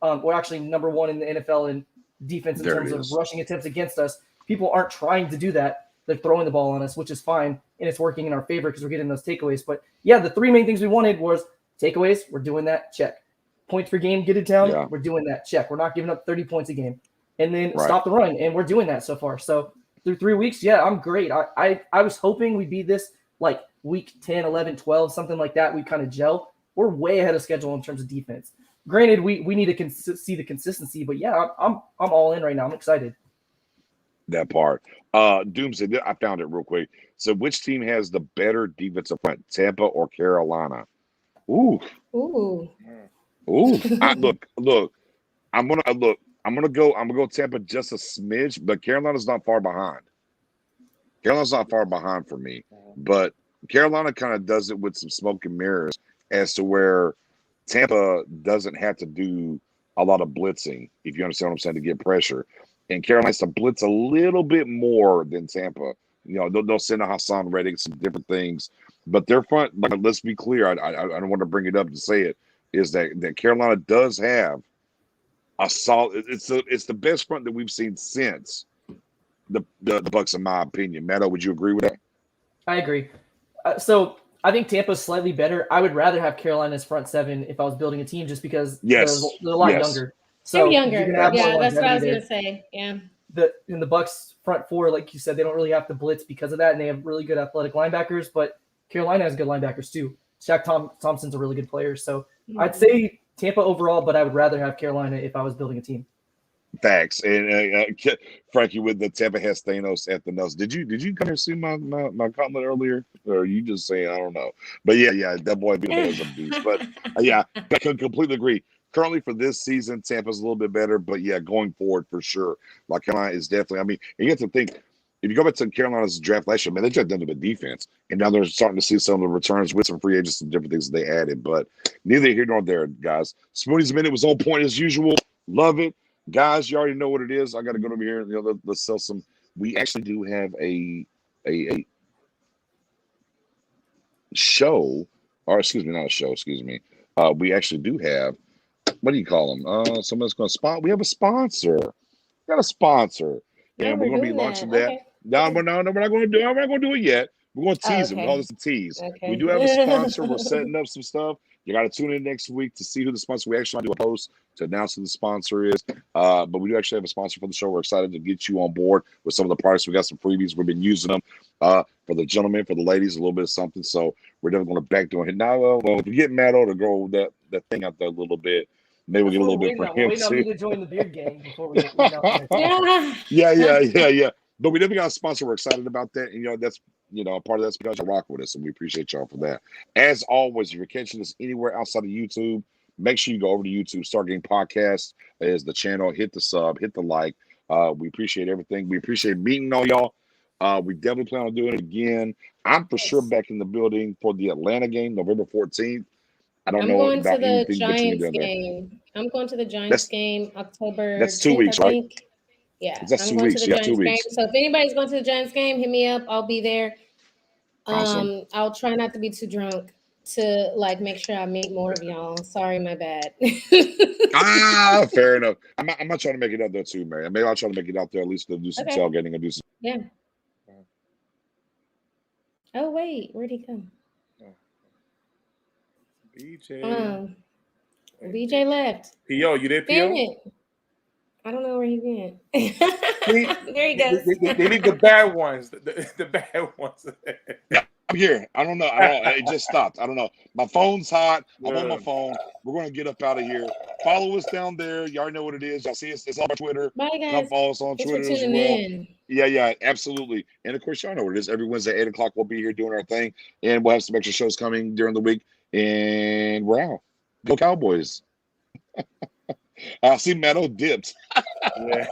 We're actually number one in the NFL in defense in terms of rushing attempts against us. People aren't trying to do that. They're throwing the ball on us, which is fine, and it's working in our favor because we're getting those takeaways. But, yeah, the three main things we wanted was takeaways. We're doing that. Check. Points per game, get it down. Yeah. We're doing that. Check. We're not giving up 30 points a game. And then stop the run, and we're doing that so far. So, through 3 weeks, I'm great. I was hoping we'd be this, like, week 10, 11, 12, something like that. We kind of gel. we're way ahead of schedule in terms of defense. Granted, we need to see the consistency, but yeah, I'm all in right now. I'm excited. That part. Doomsday, I found it real quick. So which team has the better defensive front, Tampa or Carolina? Ooh. Ooh. Look. I'm gonna go Tampa just a smidge, but Carolina's not far behind. Carolina's not far behind for me. But Carolina kind of does it with some smoke and mirrors as to where Tampa doesn't have to do a lot of blitzing, if you understand what I'm saying, to get pressure. And Carolina has to blitz a little bit more than Tampa. You know, they'll send a Hassan Reddick, some different things. But their front, like, let's be clear, I don't want to bring it up to say it, is that Carolina does have a solid. It's the best front that we've seen since the Bucs, in my opinion. Matto, would you agree with that? I agree. So I think Tampa's slightly better. I would rather have Carolina's front seven if I was building a team, just because they're a lot younger. So they're younger. Yeah, that's what I was going to say. Yeah. In the Bucs front four, like you said, they don't really have to blitz because of that, and they have really good athletic linebackers. But Carolina has good linebackers too. Shaq Thompson's a really good player. So I'd say Tampa overall, but I would rather have Carolina if I was building a team. Facts. And Frankie, with the Tampa has Thanos at the nose. Did you come here and see my comment earlier, or are you just saying I don't know? But yeah, that boy is a beast. But yeah, I can completely agree. Currently for this season, Tampa's a little bit better, but yeah, going forward for sure, like Carolina is definitely. I mean, you have to think. If you go back to Carolina's draft last year, man, they just done with defense, and now they're starting to see some of the returns with some free agents and different things that they added. But neither here nor there, guys. Spoonie's Minute was on point as usual. Love it. Guys, you already know what it is. I got to go over here and let's sell some. We actually do have a show, or excuse me, not a show. Excuse me. We actually do have. What do you call them? Someone's going to sponsor. We have a sponsor. We got a sponsor, and we're going to be launching that. Okay. No, we're not going to do it. We're not going to do it yet. We're going to tease it. We call this a tease. Okay. We do have a sponsor. We're setting up some stuff. You got to tune in next week to see who the sponsor. We actually do a post to announce who the sponsor is. But we do actually have a sponsor for the show. We're excited to get you on board with some of the products. We got some freebies. We've been using them for the gentlemen, for the ladies, a little bit of something. So we're definitely going to backdoor it. Now, well, if you get Matto to grow that thing out there a little bit, maybe we'll get a little bit for him too. To join the beard gang before we Yeah. But we definitely got a sponsor. We're excited about that. And, that's, part of that's because you rock with us, and we appreciate y'all for that. As always, if you're catching us anywhere outside of YouTube, make sure you go over to YouTube. Stargame Podcast is the channel. Hit the sub, hit the like. We appreciate everything. We appreciate meeting all y'all. We definitely plan on doing it again. I'm for sure back in the building for the Atlanta game, November 14th. I don't know about anything between them. I'm going to the Giants game October. That's 2 weeks, right? Yeah, that's I'm 2 weeks. Yeah, 2 weeks. Game. So if anybody's going to the Giants game, hit me up. I'll be there. Awesome. I'll try not to be too drunk to make sure I meet more of y'all. Sorry, my bad. Fair enough. I'm not trying to make it out there too, man. Maybe I'll try to make it out there at least to do some tailgating and do some. Yeah. Oh wait, where'd he go? BJ. BJ left. P.O., you there, P.O.? Damn it. I don't know where he went. There he goes. They need the bad ones. The bad ones. Yeah, I'm here. I don't know. It just stopped. I don't know. My phone's hot. I'm on my phone. We're going to get up out of here. Follow us down there. You already know what it is. Y'all see us. It's on our Twitter. Bye, guys. Come follow us on Twitter as well. Yeah, absolutely. And of course, y'all know what it is. Every Wednesday, 8 o'clock, we'll be here doing our thing. And we'll have some extra shows coming during the week. And we're out. Go Cowboys. I see Matto dipped. Yeah.